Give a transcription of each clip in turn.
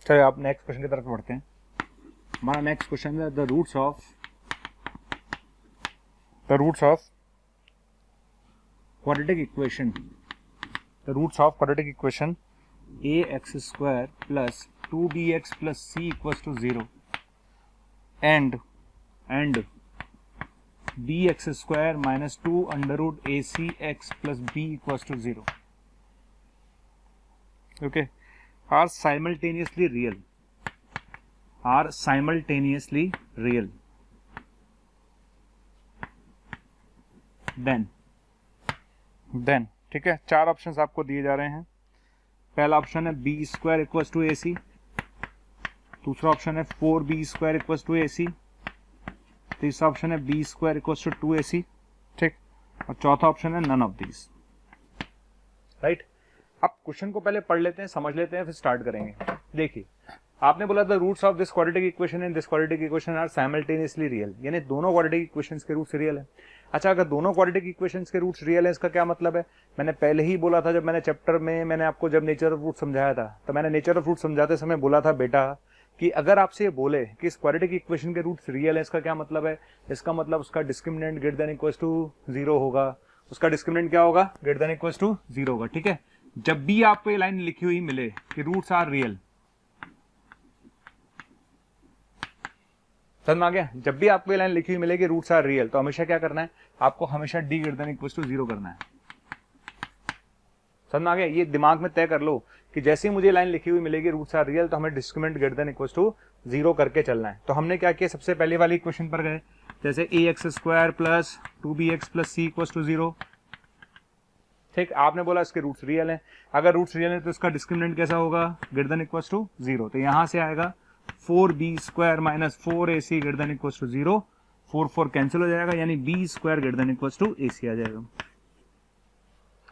चलिए आप next question की तरफ बढ़ते हैं। हमारा नेक्स्ट क्वेश्चन है the roots of quadratic equation ax square plus 2bx plus c equals to 0 and bx square minus 2 under root acx plus b equals to 0 okay are simultaneously real then ठीक है, चार options आपको दिए जा रहे हैं। पहला ऑप्शन है b square equals to A सी, दूसरा ऑप्शन है 4b square equals to A सी, तीसरा ऑप्शन है b square equals to 2ac, ठीक, और चौथा ऑप्शन है नन ऑफ दीज, राइट। अब क्वेश्चन को पहले पढ़ लेते हैं, समझ लेते हैं, फिर स्टार्ट करेंगे। देखिए, आपने बोला था roots of this quadratic equation and this quadratic equation are simultaneously real, यानी दोनों क्वाड्रेटिक इक्वेशंस के रूट्स रियल है। अच्छा, अगर दोनों क्वाड्रेटिक इक्वेशंस के रूट्स रियल है, इसका क्या मतलब है? मैंने पहले ही बोला था, जब मैंने चैप्टर में मैंने आपको जब नेचर ऑफ रूट समझाया था, तो मैंने नेचर ऑफ रूट समझाते समय बोला था बेटा कि अगर आपसे ये बोले कि इस क्वाड्रेटिक इक्वेशन के रूट्स रियल है, इसका क्या मतलब है? इसका मतलब उसका discriminant greater than equals to 0 होगा। उसका डिस्क्रिमिनेंट क्या होगा? ग्रेटर देन इक्वल्स टू 0 होगा, ठीक है। जब भी आपको ये लाइन लिखी हुई मिले कि रूट्स आर रियल, समझ में आ गया? जब भी आपको ये लाइन लिखी हुई मिलेगी रूट्स आर रियल, तो हमेशा क्या करना है? आपको हमेशा d greater than equals to 0 करना है। समझ में आ गया? ये दिमाग में तय कर लो कि जैसे ही मुझे लाइन लिखी हुई मिलेगी रूट्स आर रियल, तो हमें discriminant greater than equals to 0 करके चलना है। तो हमने क्या किया? सबसे पहले वाली इक्वेशन पर गए, जैसे ax square plus 2bx plus c equals to 0, ठीक। आपने बोला इसके रूट्स रियल हैं, अगर रूट्स रियल है तो इसका डिस्क्रिमिनेंट कैसा होगा? Greater than equals to 0। तो यहां से आएगा 4b square minus 4ac greater than equals to 0, 4 cancel हो जाएगा, यानी b square greater than equals to ac आ जाएगा।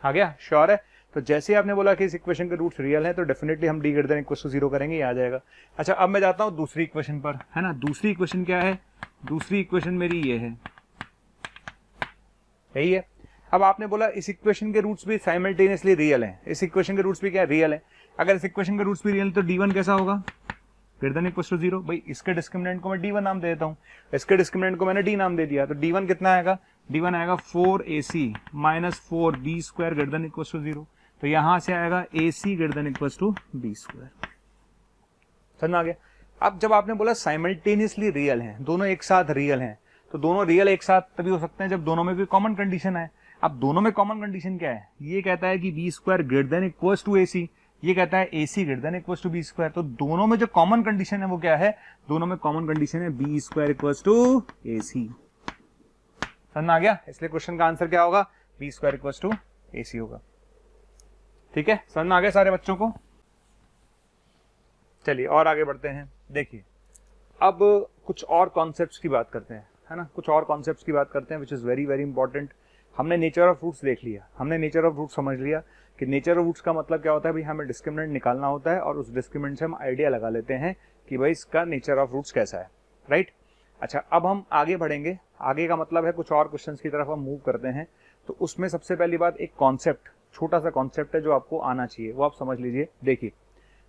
आ गया? श्योर है? तो जैसे आपने बोला कि इस इक्वेशन के रूट्स रियल हैं, तो डेफिनेटली हम d greater than equals to 0 करेंगे, ये आ जाएगा। अच्छा, अब मैं जाता हूं दूसरी इक्वेशन पर, है ना। दूसरी इक्वेशन क्या है? दूसरी इक्वेशन मेरी ये है, यही है। अब आपने बोला इस इक्वेशन के रूट्स भी साइमल्टेनियसली रियल हैं, इस इक्वेशन के रूट्स भी क्या रियल हैं। अगर इस इक्वेशन के रूट्स भी रियल, तो d1 कैसा होगा? Greater than equals to 0। भाई, इसके डिस्क्रिमिनेंट को मैं d1 नाम दे देता हूं, इसके डिस्क्रिमिनेंट को मैंने d नाम दे दिया, तो d1 कितना आएगा? d1 आएगा 4ac minus 4b square greater than equals to 0। तो यहां से आएगा ac greater than equals to b square. समझ में आ गया? अब जब आपने बोला साइमल्टेनियसली रियल हैं, दोनों एक साथ रियल हैं, तो दोनों रियल एक साथ तभी हो सकते हैं जब दोनों में कोई कॉमन कंडीशन है। अब दोनों में कॉमन कंडीशन क्या है? ये कहता है कि b square greater than equals to ac, ये कहता है ac greater than equals to b square. तो दोनों में जो कॉमन कंडीशन है वो क्या है? दोनों में कॉमन कंडीशन है b square equals to ac। समझ में आ गया? इसलिए क्वेश्चन का आंसर क्या होगा? B square equals to ac होगा। ठीक है, समझ में आ गया सारे बच्चों को? चलिए और आगे बढ़ते हैं। देखिए, अब कुछ और कॉन्सेप्ट्स की बात करते हैं, है ना। कुछ और कॉन्सेप्ट्स की बात करते हैं which is very very important. हमने नेचर ऑफ रूट्स देख लिया, हमने नेचर ऑफ रूट्स समझ लिया कि नेचर ऑफ रूट्स का मतलब क्या होता है। भाई, हमें डिस्क्रिमिनेंट निकालना होता है और उस डिस्क्रिमिनेंट से हम आइडिया लगा लेते हैं कि भाई इसका नेचर ऑफ रूट्स कैसा है, राइट। अच्छा, अब हम आगे बढ़ेंगे। आगे का मतलब है कुछ और क्वेश्चंस की तरफ हम मूव करते हैं। तो उसमें सबसे पहली बात, एक कॉन्सेप्ट, छोटा सा कॉन्सेप्ट है जो आपको आना चाहिए, वो आप समझ लीजिए। देखिए,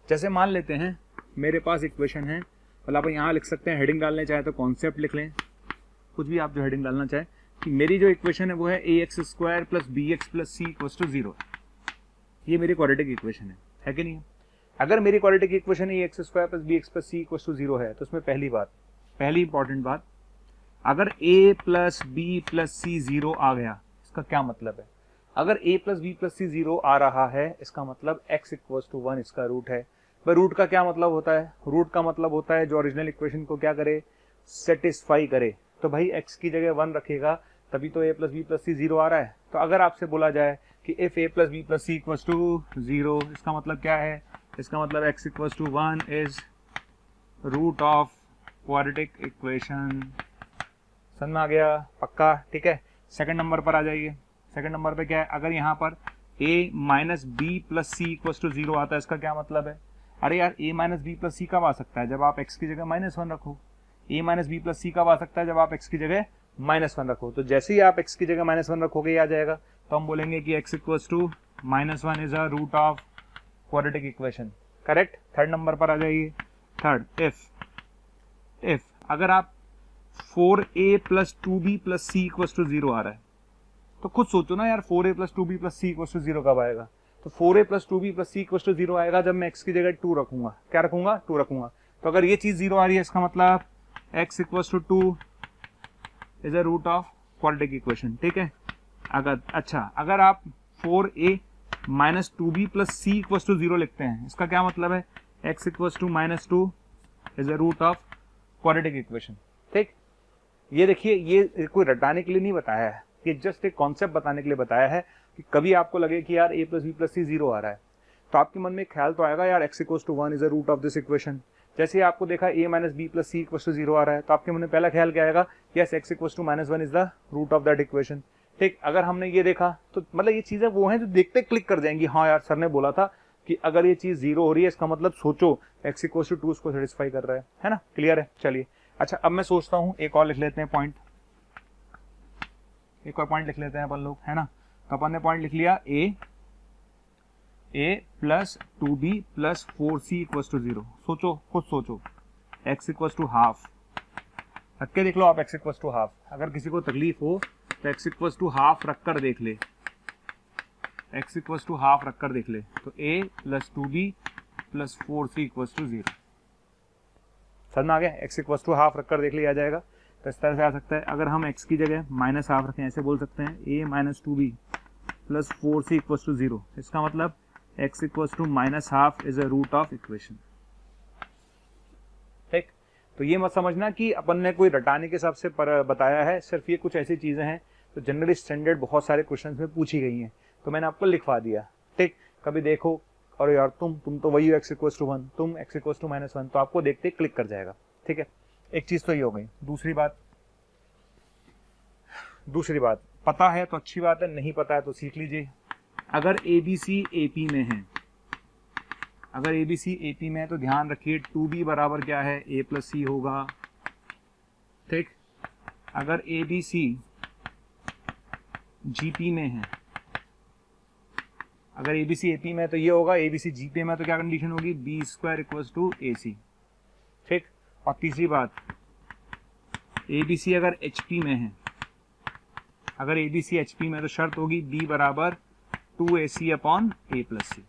जैसे मान लेते हैं मेरे पास इक्वेशन है, मतलब आप यहाँ लिख सकते हैं, हेडिंग डालने चाहे तो कॉन्सेप्ट लिख लें, कुछ भी आप जो हेडिंग डालना चाहे, कि मेरी जो इक्वेशन है वो है ax square plus bx plus c equals to 0। ये मेरी क्वाड्रेटिक इक्वेशन है कि नहीं है? अगर मेरी quadratic equation ax square plus bx plus c equals to 0 है, तो उसमें पहली इंपॉर्टेंट बात, अगर a plus b plus c 0 आ गया, इसका क्या मतलब है? अगर a plus b plus c 0 आ रहा है, इसका मतलब x इक्वल्स टू 1 इसका रूट है। भाई, रूट का क्या मतलब होता है? रूट का मतलब होता है जो ओरिजिनल इक्वेशन को क्या करे? सेटिस्फाई करे। तो भाई x की जगह 1 रखेगा, तभी तो a plus b plus c 0 आ रहा है। तो अगर आपसे बोला जाए कि if a plus b plus c equals to 0, इसका मतलब क्या है? इसका मतलब x equals to 1 is root of quadratic equation. समझ में आ गया? पक्का? ठीक है। सेकंड नंबर पर आ जाइए। सेकंड नंबर पे क्या है? अगर यहाँ पर a minus b plus C equals to 0 आता है, इसका क्या मतलब है? अरे यार, a माइनस बी प्लस सी कब आ सकता है? जब आप x की जगह -1 रखो। a माइनस बी प्लस सी कब आ सकता है? जब आप x की जगह -1 रखो। तो जैसे ही आप x की जगह -1 रखोगे, ये आ जाएगा। तो हम बोलेंगे कि x equals to -1 is a root of quadratic equation. Correct. Third number पर आ जाइए। थर्ड, इफ अगर आप 4a plus 2b plus c equal to 0 आ रहा है तो खुद सोचो ना यार, 4a plus 2b plus c equal to 0 कब आएगा? तो 4a plus 2b plus c equal to 0 आएगा जब मैं x की जगह 2 रखूंगा। क्या रखूंगा? 2 रखूंगा। तो अगर ये चीज 0 आ रही है इसका मतलब x equal to 2 is a root of quadratic equation, ठीक है। अगर आप 4a minus 2b plus c equal to 0 लिखते हैं, इसका क्या मतलब है? x equal to minus 2 is a root of quadratic equation, ठीक। ये देखिए, ये कोई रटाने के लिए नहीं बताया है, ये जस्ट एक कॉन्सेप्ट बताने के लिए बताया है कि कभी आपको लगे कि यार a प्लस बी प्लस सी 0 आ रहा है तो आपके मन में एक ख्याल तो आएगा यार x equal to 1 is a root of this equation. जैसे ही आपको देखा a minus b plus c equal to 0 आ रहा है तो आपके मन में पहला ख्याल क्या आएगा? Yes, x equal to minus 1 is the root of that equation, ठीक। अगर हमने ये देखा तो मतलब ये चीजें वो हैं जो देखते क्लिक कर जाएंगी, हाँ यार सर ने बोला था कि अगर ये चीज 0 हो रही है इसका मतलब सोचो x इक्वल टू 2 उसको सेटिस्फाई कर रहा है ना। क्लियर है? चलिए अच्छा, अब मैं सोचता हूँ एक और लिख लेते हैं पॉइंट, एक और पॉइंट लिख लेते हैं अपन लोग, है ना। तो अपन ने पॉइंट लिख लिया a plus 2b plus 4c equal to 0। सोचो, खुद सोचो, x इक्वल टू हाफ रख के देख लो आप, x इक्वल टू हाफ। अगर किसी को तकलीफ हो तो x इक्वल टू हाफ रख कर देख ले, x इक्वल टू हाफ रख कर देख ले। तो a plus 2b plus 4c equal to 0 समझ में आ गया? x इक्वल टू हाफ रख कर देख लिया जाएगा। तो इस तरह से आ सकता है, अगर हम x की जगह माइनस हाफ रखें, ऐसे बोल सकते हैं a minus 2b plus 4c equal to 0। इसका मतलब x equal to minus half is a root of equation, ठीक। तो ये मत समझना कि अपन ने कोई रटाने के हिसाब से बताया है, सिर्फ ये कुछ ऐसी चीजें हैं तो जनरली स्टैंडर्ड बहुत सारे क्वेश्चंस में पूछी गई हैं, तो मैंने आपको लिखवा दिया, ठीक। कभी देखो और यार तुम तो वही हो x इक्वल टू 1, तुम x इक्वल टू माइनस 1, तो आपको देखते क्लिक कर जाएगा, ठीक है। एक चीज तो ये हो गई। दूसरी बात पता है तो अच्छी बात है, नहीं पता है तो सीख लीजिए। अगर ABC AP में है, अगर ABC AP में है तो ध्यान रखिए 2b बराबर क्या है? a प्लस सी होगा, ठीक। अगर ABC GP में है, अगर ABC AP में है तो ये होगा, ABC GP में है तो क्या कंडीशन होगी? b square equal to AC, ठीक। और तीसरी बात, ABC अगर HP में है, अगर ABC HP में है तो शर्त होगी b बराबर 2AC अपॉन a प्लस सी।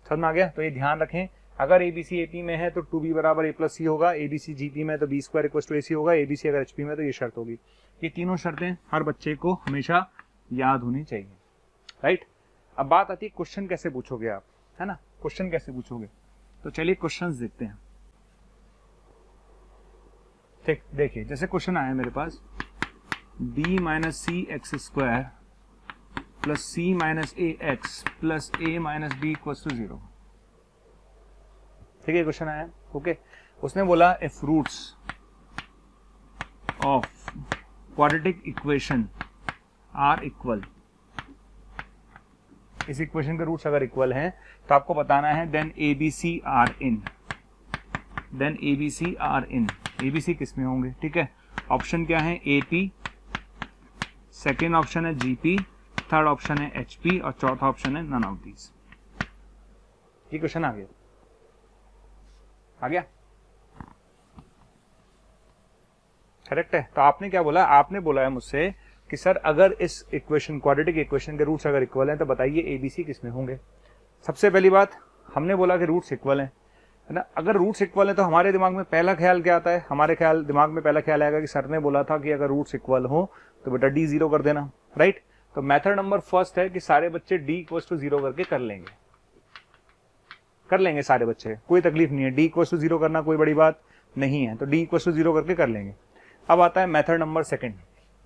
समझ में आ गया? तो ये ध्यान रखें, अगर ABC AP में है तो 2b बराबर a प्लस सी होगा, ABC GP में है तो b square equal to AC होगा, ABC अगर HP में है तो ये शर्त होगी। ये तीनों शर्तें हर बच्चे को हमेशा याद होनी चाहिए, राइट। अब बात आती है क्वेश्चन कैसे पूछोगे आप, है ना। क्वेश्चन कैसे पूछोगे, तो चलिए क्वेश्चंस देखते हैं, ठीक। देखिए जैसे क्वेश्चन आया मेरे पास, b minus c x square plus c minus a x plus a minus b equal to 0, ठीक है। क्वेश्चन आया, ओके। उसने बोला if roots of quadratic equation are equal, इस इक्वेशन के रूट्स अगर इक्वल हैं तो आपको बताना है then ABC are in, then ABC are in. ABC किस में होंगे, ठीक है। ऑप्शन क्या है? AP, सेकेंड ऑप्शन है GP, थर्ड ऑप्शन है HP और चौथा ऑप्शन है नन ऑफ दीज। ये क्वेश्चन आ गया, आ गया, करेक्ट है। तो आपने क्या बोला? आपने बोला है मुझसे कि सर अगर इस इक्वेशन, क्वाड्रेटिक इक्वेशन के रूट्स अगर इक्वल हैं तो बताइए ABC किस में होंगे। सबसे पहली बात हमने बोला कि रूट्स इक्वल हैं, है ना। अगर रूट्स इक्वल है तो हमारे दिमाग में पहला ख्याल क्या आता है? हमारे दिमाग में पहला ख्याल आएगा कि सर ने बोला था कि अगर रूट्स इक्वल हो तो बेटा d 0 कर देना, राइट। तो मेथड नंबर फर्स्ट है कि सारे बच्चे d इक्वल टू 0 करके कर लेंगे सारे बच्चे, कोई तकलीफ नहीं है। d इक्वल टू 0 करना कोई बड़ी बात नहीं है, तो d इक्वल टू 0 करके कर लेंगे। अब आता है method number second.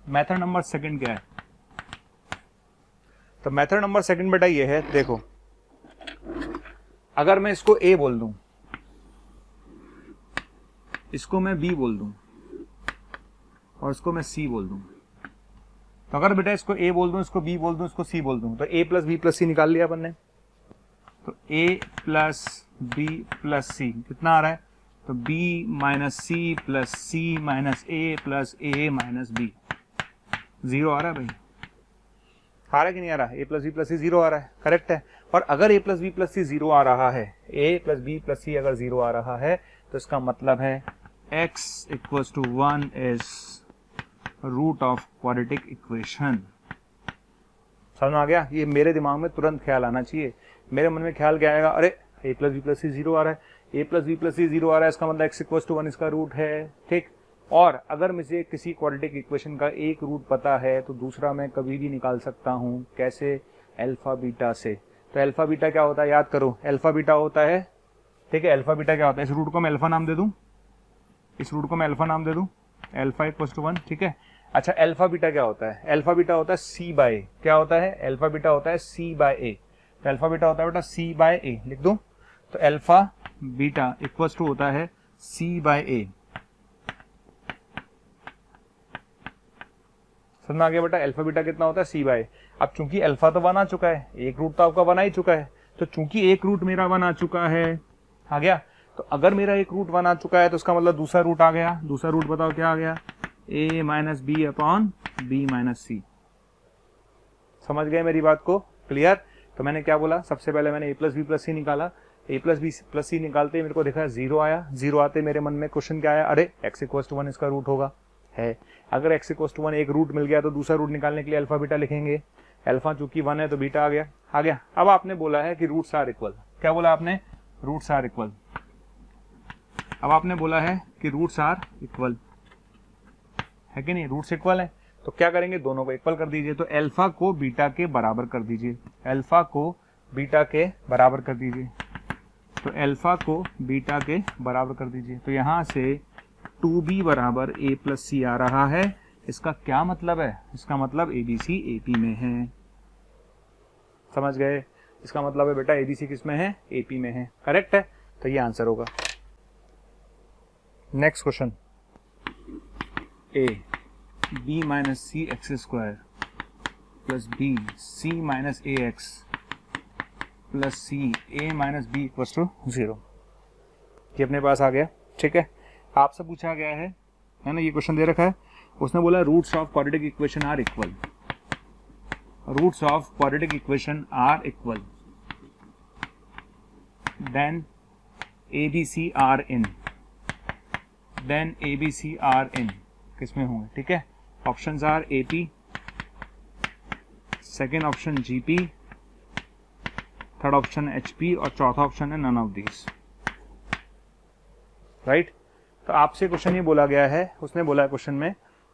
Method number second क्या है? तो मेथड नंबर सेकंड बेटा ये है, देखो अगर मैं इसको a बोल दूं, इसको मैं b बोल दूं और इसको मैं c बोल दूं, तो अगर बेटा इसको a बोल दूं, इसको b बोल दूं, इसको c बोल दूं, तो a plus b plus c निकाल लिया अपन ने। तो a plus b plus c कितना आ रहा है? तो b minus c plus c minus a plus a minus b, 0 आ रहा है भाई। आ रहा है कि नहीं आ रहा है? ए प्लस बी प्लस सी 0 आ रहा है, करेक्ट है। और अगर ए प्लस बी प्लस सी 0 आ रहा है, ए प्लस बी प्लस सी अगर 0 आ रहा है तो इसका मतलब है x equals to 1 is root of quadratic equation. समझ में आ गया? ये मेरे दिमाग में तुरंत ख्याल आना चाहिए। मेरे मन में ख्याल क्या आएगा, अरे ए प्लस बी प्लस सी 0 आ रहा है, ए प्लस बी प्लस सी 0 आ रहा है, इसका मतलब x इक्वल्स टू 1 इसका रूट है, ठीक। और अगर मुझे किसी क्वाड्रेटिक इक्वेशन का एक रूट पता है तो दूसरा मैं कभी भी निकाल सकता हूँ, कैसे? अल्फा बीटा से। तो अल्फा बीटा क्या होता है, याद करो, अल्फा बीटा होता है, ठीक है, अल्फा बीटा क्या होता है, इस रूट को मैं अल्फा नाम दे दूं, इस रूट को मैं अल्फा नाम दे दूं, अल्फा इक्वल्स टू 1, ठीक है। अच्छा, अल्फा बीटा क्या होता है? अल्फा बीटा होता है सी बाय ए। क्या होता है? अल्फा बीटा होता है सी बाय ए। तो अल्फा बीटा होता है बेटा सी बाय ए, लिख दूं। तो अल्फा बीटा इक्वल्स टू होता है सी बाय ए। समझ में आ गया बेटा? अल्फा बीटा कितना होता है? सी बाय। अब चूंकि अल्फा तो 1 आ चुका है, एक रूट तो आपका 1 आ ही चुका है, तो चूंकि एक रूट मेरा 1 आ चुका है, आ गया, तो अगर मेरा एक रूट 1 आ चुका है तो उसका मतलब दूसरा रूट आ गया। दूसरा रूट बताओ क्या आ गया? a minus B upon B minus C. समझ गए मेरी बात को? क्लियर? तो मैंने क्या बोला, सबसे पहले मैंने a प्लस बी प्लस सी निकाला, a प्लस बी प्लस सी निकालते ही मेरे को देखा 0 आया। 0 आते मेरे मन में क्वेश्चन क्या आया, अरे x इक्वल्स टू 1 इसका रूट होगा, है। अगर x इक्वल्स टू 1 एक रूट मिल गया तो दूसरा रूट निकालने के लिए अल्फा बीटा लिखेंगे। अल्फा चूंकि 1 है तो बीटा आ गया, आ गया। अब आपने बोला है कि रूट्स आर इक्वल। क्या बोला आपने? Roots are equal. अब आपने बोला है कि रूट्स आर इक्वल, है कि नहीं? रूट्स इक्वल है तो क्या करेंगे, दोनों को इक्वल कर दीजिए। तो अल्फा को बीटा के बराबर कर दीजिए, अल्फा को बीटा के बराबर कर दीजिए। तो अल्फा को बीटा के बराबर कर दीजिए। तो यहां से 2b बराबर a प्लस सी आ रहा है। इसका क्या मतलब है? इसका मतलब ABC AP में है। समझ गए? इसका मतलब है बेटा ABC किस में है? AP में है, करेक्ट है। तो ये आंसर होगा। Next question, a b minus c x square plus b c minus a x plus c a minus b equals to 0। ये अपने पास आ गया, ठीक है। आपसे पूछा गया है ना, ये क्वेश्चन दे रखा है। उसने बोला roots of quadratic equation are equal, roots of quadratic equation are equal, then ABC are in, then ABC are in किसमें होंगे, ठीक है। Options are AP, second option GP, third option HP और चौथा ऑप्शन है नन ऑफ दीज, राइट। तो आपसे question ये बोला गया है, उसने बोला है क्वेश्चन में,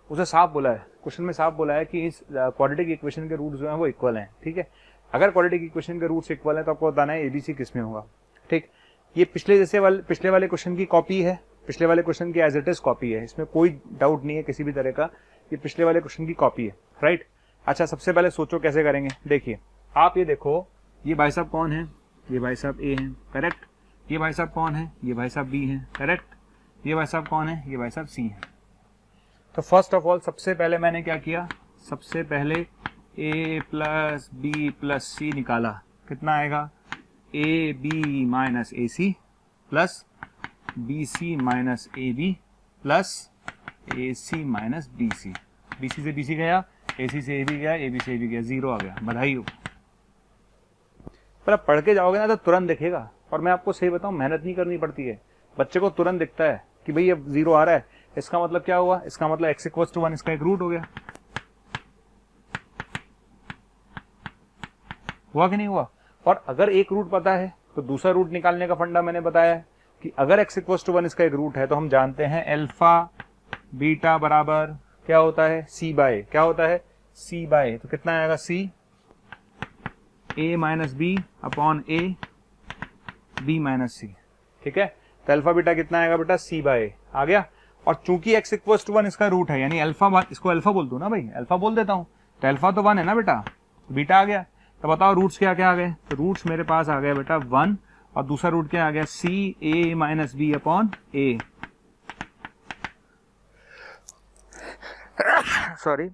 उसे साफ बोला है, क्वेश्चन में साफ बोला है कि इस क्वाड्रेटिक इक्वेशन के रूट्स जो हैं वो इक्वल हैं, ठीक है। अगर क्वाड्रेटिक इक्वेशन के रूट्स इक्वल हैं तो आपको बताना है ABC किस में होगा, ठीक। ये पिछले वाले क्वेश्चन की कॉपी है, पिछले वाले क्वेश्चन की एज इट इज कॉपी है, इसमें कोई डाउट नहीं है किसी भी तरह का, ये पिछले वाले क्वेश्चन की कॉपी है, राइट। अच्छा, सबसे पहले सोचो कैसे करेंगे। देखिए, आप ये देखो, ये भाई साहब कौन है? ये भाई साहब A हैं, करेक्ट। ये भाई साहब कौन है? ये भाई साहब B हैं, करेक्ट। ये भाई साहब कौन है? ये भाई साहब C हैं। तो फर्स्ट ऑफ ऑल सबसे पहले मैंने क्या किया, सबसे पहले A प्लस बी प्लस सी निकाला। कितना आएगा? AB minus AC plus BC minus AB plus AC minus BC। BC से BC गया, AC से AB गया, AB से AB गया, 0 आ गया, बधाई हो। पर आप पढ़ के जाओगे ना तो तुरंत दिखेगा। और मैं आपको सही बताऊं, मेहनत नहीं करनी पड़ती है, बच्चे को तुरंत दिखता है कि भाई अब 0 आ रहा है, इसका मतलब क्या हुआ? इसका मतलब x इक्वल्स टू 1 इसका एक रूट हो गया। हुआ कि नहीं हुआ? और अगर एक रूट पता है तो दूसरा रूट निकालने का फंडा मैंने बताया है कि अगर x इक्वल्स टू 1 इसका एक रूट है तो हम जानते हैं अल्फा बीटा बराबर क्या होता है? C बाय, क्या होता है? C by. तो कितना आएगा? C A minus B upon A B minus C, ठीक है। तो अल्फा बीटा कितना आएगा बेटा? C बाय आ गया। और चूंकि x इक्वल्स टू 1 इसका रूट है, यानी अल्फा, इसको अल्फा बोल दो ना भाई, अल्फा बोल देता हूं, तो अल्फा तो 1 है ना बेटा, बीटा आ गया। तो बताओ रूट्स क्या क्या आ गए? तो रूट्स मेरे पास आ गया बेटा 1, और दूसरा रूट क्या आ गया? C A minus B upon A। Sorry,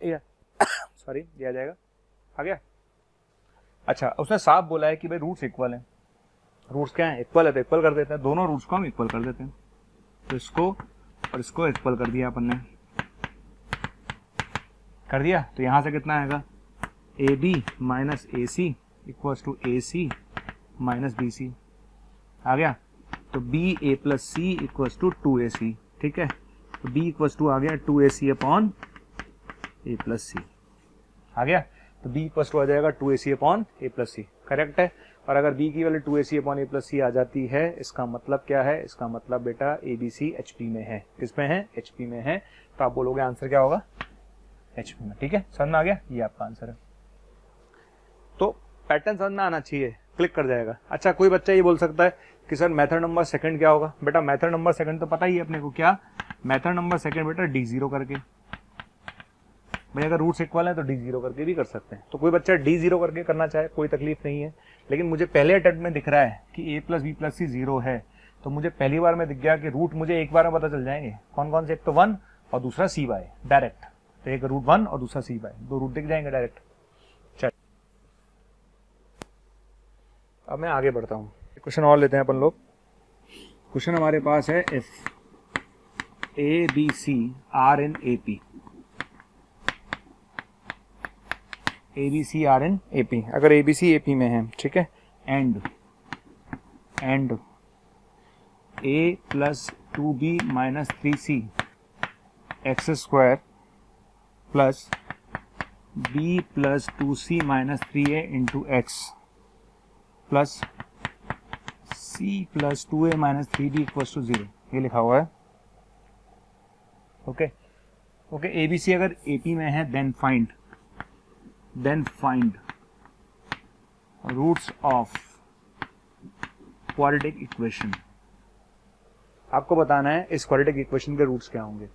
ये आ जाएगा, आ गया। अच्छा, उसने साफ बोला है कि भाई रूट्स इक्वल हैं। रूट्स क्या है? इक्वल है तो इक्वल कर देते हैं, दोनों रूट्स को हम इक्वल कर देते हैं। तो इसको और इसको इक्वल कर दिया अपन ने, कर दिया। तो यहां से कितना आएगा? A B minus A C equals to A C minus B C. आ गया? तो B A plus C equals to 2ac। ठीक है, तो b इक्वल्स टू आ गया 2ac अपॉन ए प्लस सी। आ गया? तो b इक्वल्स टू आ जाएगा 2ac अपॉन ए प्लस सी। करेक्ट है। और अगर b की वैल्यू 2ac अपॉन ए प्लस सी आ जाती है, इसका मतलब क्या है? इसका मतलब बेटा ABC HP में है। किस में है? HP में है। तो आप बोलोगे आंसर क्या होगा? HP में। ठीक है, समझ में आ गया? ये आपका आंसर है। तो पैटर्न समझ में आना चाहिए, क्लिक कर जाएगा। अच्छा, कोई बच्चा ये बोल सकता है कि सर मेथड नंबर सेकंड क्या होगा? बेटा मेथड नंबर सेकंड तो पता ही है अपने को। क्या मेथड नंबर सेकंड? बेटा D0 करके। भाई अगर रूट्स इक्वल है तो D0 करके भी कर सकते हैं। तो कोई बच्चा D0 करके करना चाहे, कोई तकलीफ नहीं है। लेकिन मुझे पहले अटेम्प्ट में दिख रहा है कि a प्लस बी प्लस सी 0 है, तो मुझे पहली बार में दिख गया कि रूट मुझे एक बार में पता चल जाएंगे। कौन कौन से? एक तो 1 और दूसरा c बाय डायरेक्ट। तो एक रूट 1 और दूसरा c बाय, दो रूट दिख जाएंगे डायरेक्ट। चल अब मैं आगे बढ़ता हूँ, क्वेश्चन और लेते हैं अपन लोग। क्वेश्चन हमारे पास है if a b c are in a p. A b c are in a p, अगर a b C A p में है, ठीक है, and a plus 2b minus 3c x square plus b plus 2c minus 3a into x plus c plus 2a minus 3b equals to 0, ये लिखा हुआ है। Okay okay, a b c अगर a p में है then find roots of quadratic equation. आपको बताना है इस क्वाड्रेटिक इक्वेशन के रूट्स क्या होंगे।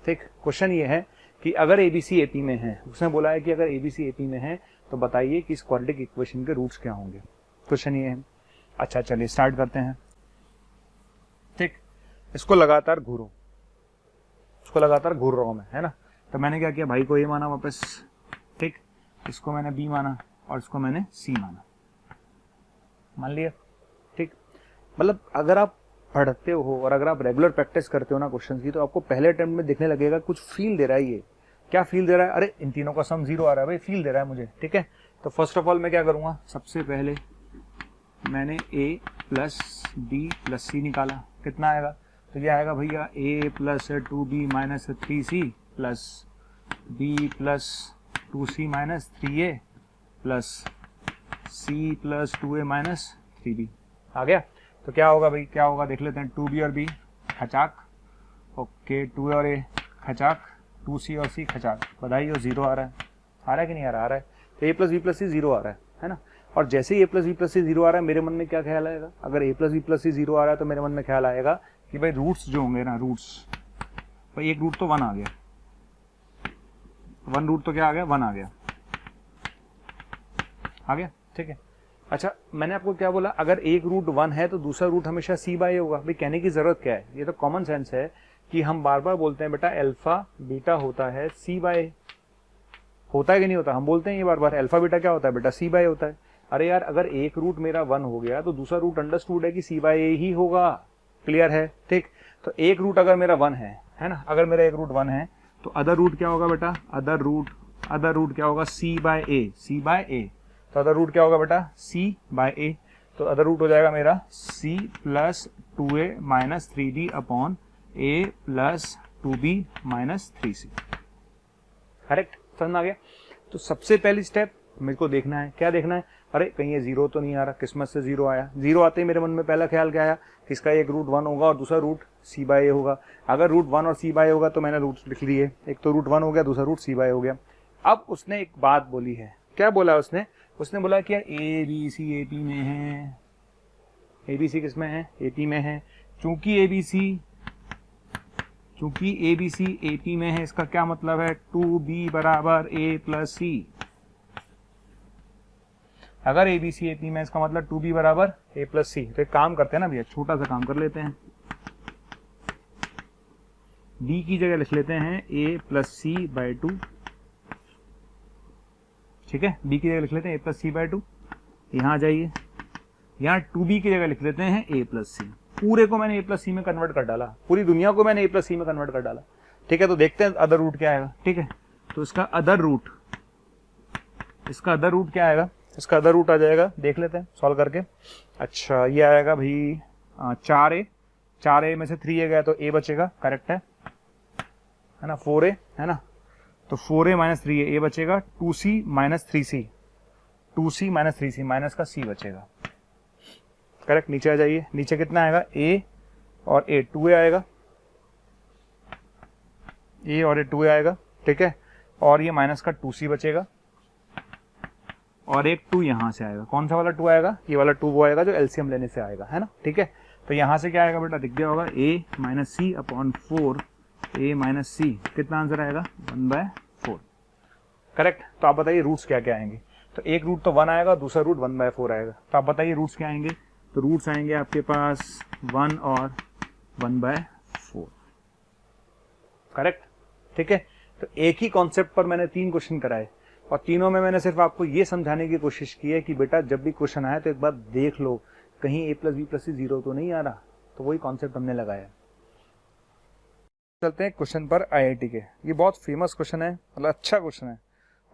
ठीक, क्वेश्चन ये है कि अगर एबीसी एपी में है, उसने बोला है कि अगर एबीसी एपी में है तो बताइए कि इस क्वाड्रेटिक इक्वेशन के रूट्स क्या होंगे। क्वेश्चन ये है। अच्छा चलिए स्टार्ट करते हैं। ठीक, इसको लगातार घूरो, इसको लगातार घूर रहा हूं मैं, है ना। तो मैंने क्या किया, भाई को ए माना वापस, ठीक, इसको मैंने बी माना और इसको मैंने सी माना, मान लिया। ठीक, मतलब अगर आप पढ़ते हो और अगर आप रेगुलर प्रैक्टिस करते हो ना क्वेश्चंस की, तो आपको पहले अटेम्प्ट में दिखने लगेगा कुछ फील दे रहा है। ये क्या फील दे रहा है? अरे इन तीनों का सम 0 आ रहा है भाई, फील दे रहा है मुझे। ठीक है, तो फर्स्ट ऑफ ऑल मैं क्या करूंगा, सबसे पहले मैंने a प्लस बी प्लस सी निकाला, कितना आएगा? तो ये आएगा भैया a plus 2b minus 3c plus b plus 2c minus 3a plus c plus 2a minus 3b। आ गया? तो क्या होगा भाई, क्या होगा देख लेते हैं। 2b और b खचाक, ओके, 2a और a खचाक, 2c और c खचाक, बधाई हो 0 आ रहा है कि नहीं आ रहा है? तो a प्लस बी प्लस सी 0 आ रहा है ना। और जैसे ही a प्लस बी प्लस सी 0 आ रहा है, मेरे मन में क्या ख्याल आएगा? अगर a प्लस बी प्लस सी 0 आ रहा है तो मेरे मन में ख्याल आएगा कि भाई रूट्स जो होंगे ना, रूट्स, भाई एक रूट तो 1 आ गया, 1 रूट तो क्या आ गया, 1 आ गया, ठीक है। अच्छा, मैंने आपको क्या बोला, अगर एक रूट 1 है तो दूसरा रूट हमेशा c बाय होगा। भाई कहने की जरूरत क्या है, ये तो कॉमन सेंस है कि हम बार बार बोलते हैं बेटा अल्फा बीटा होता है c बाय, होता है कि नहीं होता? हम बोलते हैं ये बार बार, अल्फा बीटा क्या होता है बेटा, c बाय होता है। अरे यार, अगर एक रूट मेरा 1 हो गया तो दूसरा रूट अंडरस्टूड है कि c बाय ही होगा, क्लियर है? ठीक, तो एक रूट अगर मेरा 1 है ना, अगर मेरा एक रूट 1 है तो अदर रूट क्या होगा बेटा, अदर रूट क्या होगा, c बाय a। तो अदर रूट क्या होगा बेटा, c बाय a। तो अदर रूट हो जाएगा मेरा c plus 2a minus 3b upon a plus 2b minus 3c। Correct, समझ में आ गया? तो सबसे पहली स्टेप मेरे को देखना है, क्या देखना है? अरे कहीं ये 0 तो नहीं आ रहा, किस्मत से 0 आया। 0 आते ही मेरे मन में पहला ख्याल क्या आया कि इसका एक रूट 1 होगा और दूसरा रूट c बाय a होगा। अगर रूट 1 और c बाय होगा तो मैंने रूट लिख लिए, एक तो रूट 1 हो गया, दूसरा रूट c बाय हो गया। अब उसने एक बात बोली है, क्या बोला उसने बोला कि यार ए बी सी ए पी में है, ए बी सी किस में है, ए पी में है। चूंकि ए बी सी ए पी में है, इसका क्या मतलब है, 2b बराबर a प्लस सी। अगर a b C A p में, इसका मतलब 2b बराबर a प्लस सी। तो एक काम करते हैं ना भैया, छोटा सा काम कर लेते हैं, b की जगह लिख लेते हैं a प्लस सी बाय 2। ठीक है, b की जगह लिख लेते हैं a प्लस सी बाय 2। यहाँ आ जाइए, यहाँ 2b की जगह लिख लेते हैं a प्लस सी। पूरे को मैंने a प्लस सी में कन्वर्ट कर डाला, पूरी दुनिया को मैंने a प्लस सी में कन्वर्ट कर डाला। ठीक है, तो देखते हैं अदर रूट क्या आएगा। ठीक है, तो इसका अदर रूट इसका अदर रूट क्या आएगा, इसका अदर रूट आ जाएगा, देख लेते हैं सॉल्व करके। अच्छा ये आएगा भाई 4a, 4a में से 3a गया तो a बचेगा, करेक्ट है ना, 4a है ना, तो 4a माइनस 3a, a बचेगा, 2c minus 3c, 2c minus 3c, minus का c बचेगा, करेक्ट। नीचे आ जाइए, नीचे कितना आएगा, a और a, 2a आएगा, a और a 2a आएगा, ठीक है, और ये माइनस का 2c बचेगा, और एक 2 यहाँ से आएगा, कौन सा वाला 2 आएगा, ये वाला 2 वो आएगा जो एलसीएम लेने से आएगा, है ना, ठीक है। तो यहाँ से क्या आएगा बेटा, दिख गया होगा, a minus C upon 4 a minus C, कितना आंसर आएगा, 1/4, करेक्ट। तो आप बताइए रूट्स क्या क्या आएंगे, तो एक रूट तो 1 आएगा, दूसरा रूट 1/4 आएगा, तो आप बताइए रूट्स क्या आएंगे, तो रूट्स आएंगे आपके पास 1 और 1/4, करेक्ट, ठीक है। तो एक ही कॉन्सेप्ट पर मैंने 3 क्वेश्चन कराए, और तीनों में मैंने सिर्फ आपको ये समझाने की कोशिश की है कि बेटा जब भी क्वेश्चन आए तो एक बार देख लो कहीं a + b + c 0 तो नहीं आ रहा, तो वही कॉन्सेप्ट हमने लगाया। चलते हैं क्वेश्चन पर आईआईटी के, ये बहुत फेमस क्वेश्चन है, मतलब अच्छा क्वेश्चन है,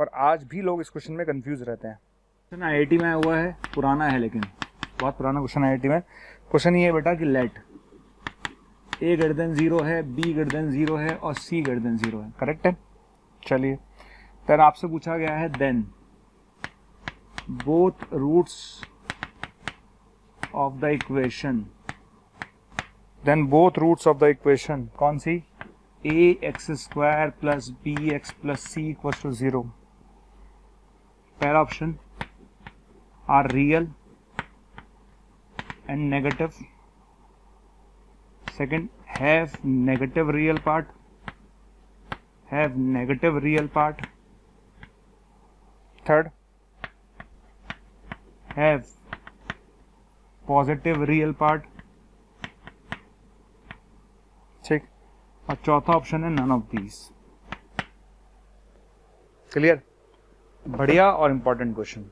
और आज भी लोग इस क्वेश्चन में कंफ्यूज रहते हैं। क्वेश्चन आईआईटी में आया हुआ है, पुराना है लेकिन बहुत पुराना क्वेश्चन आईआईटी में। क्वेश्चन ये है बेटा कि लेट a > 0 है, b > 0 है और c > 0 है, करेक्ट है। चलिए फिर आपसे पूछा गया है then both roots of the equation, then both roots of the equation कौन सी, ax² + bx + c = 0, पहला option are real and negative, second have negative real part, have negative real part, third have positive real part, ठीक, और चौथा option है none of these. Clear, बढ़िया और important question,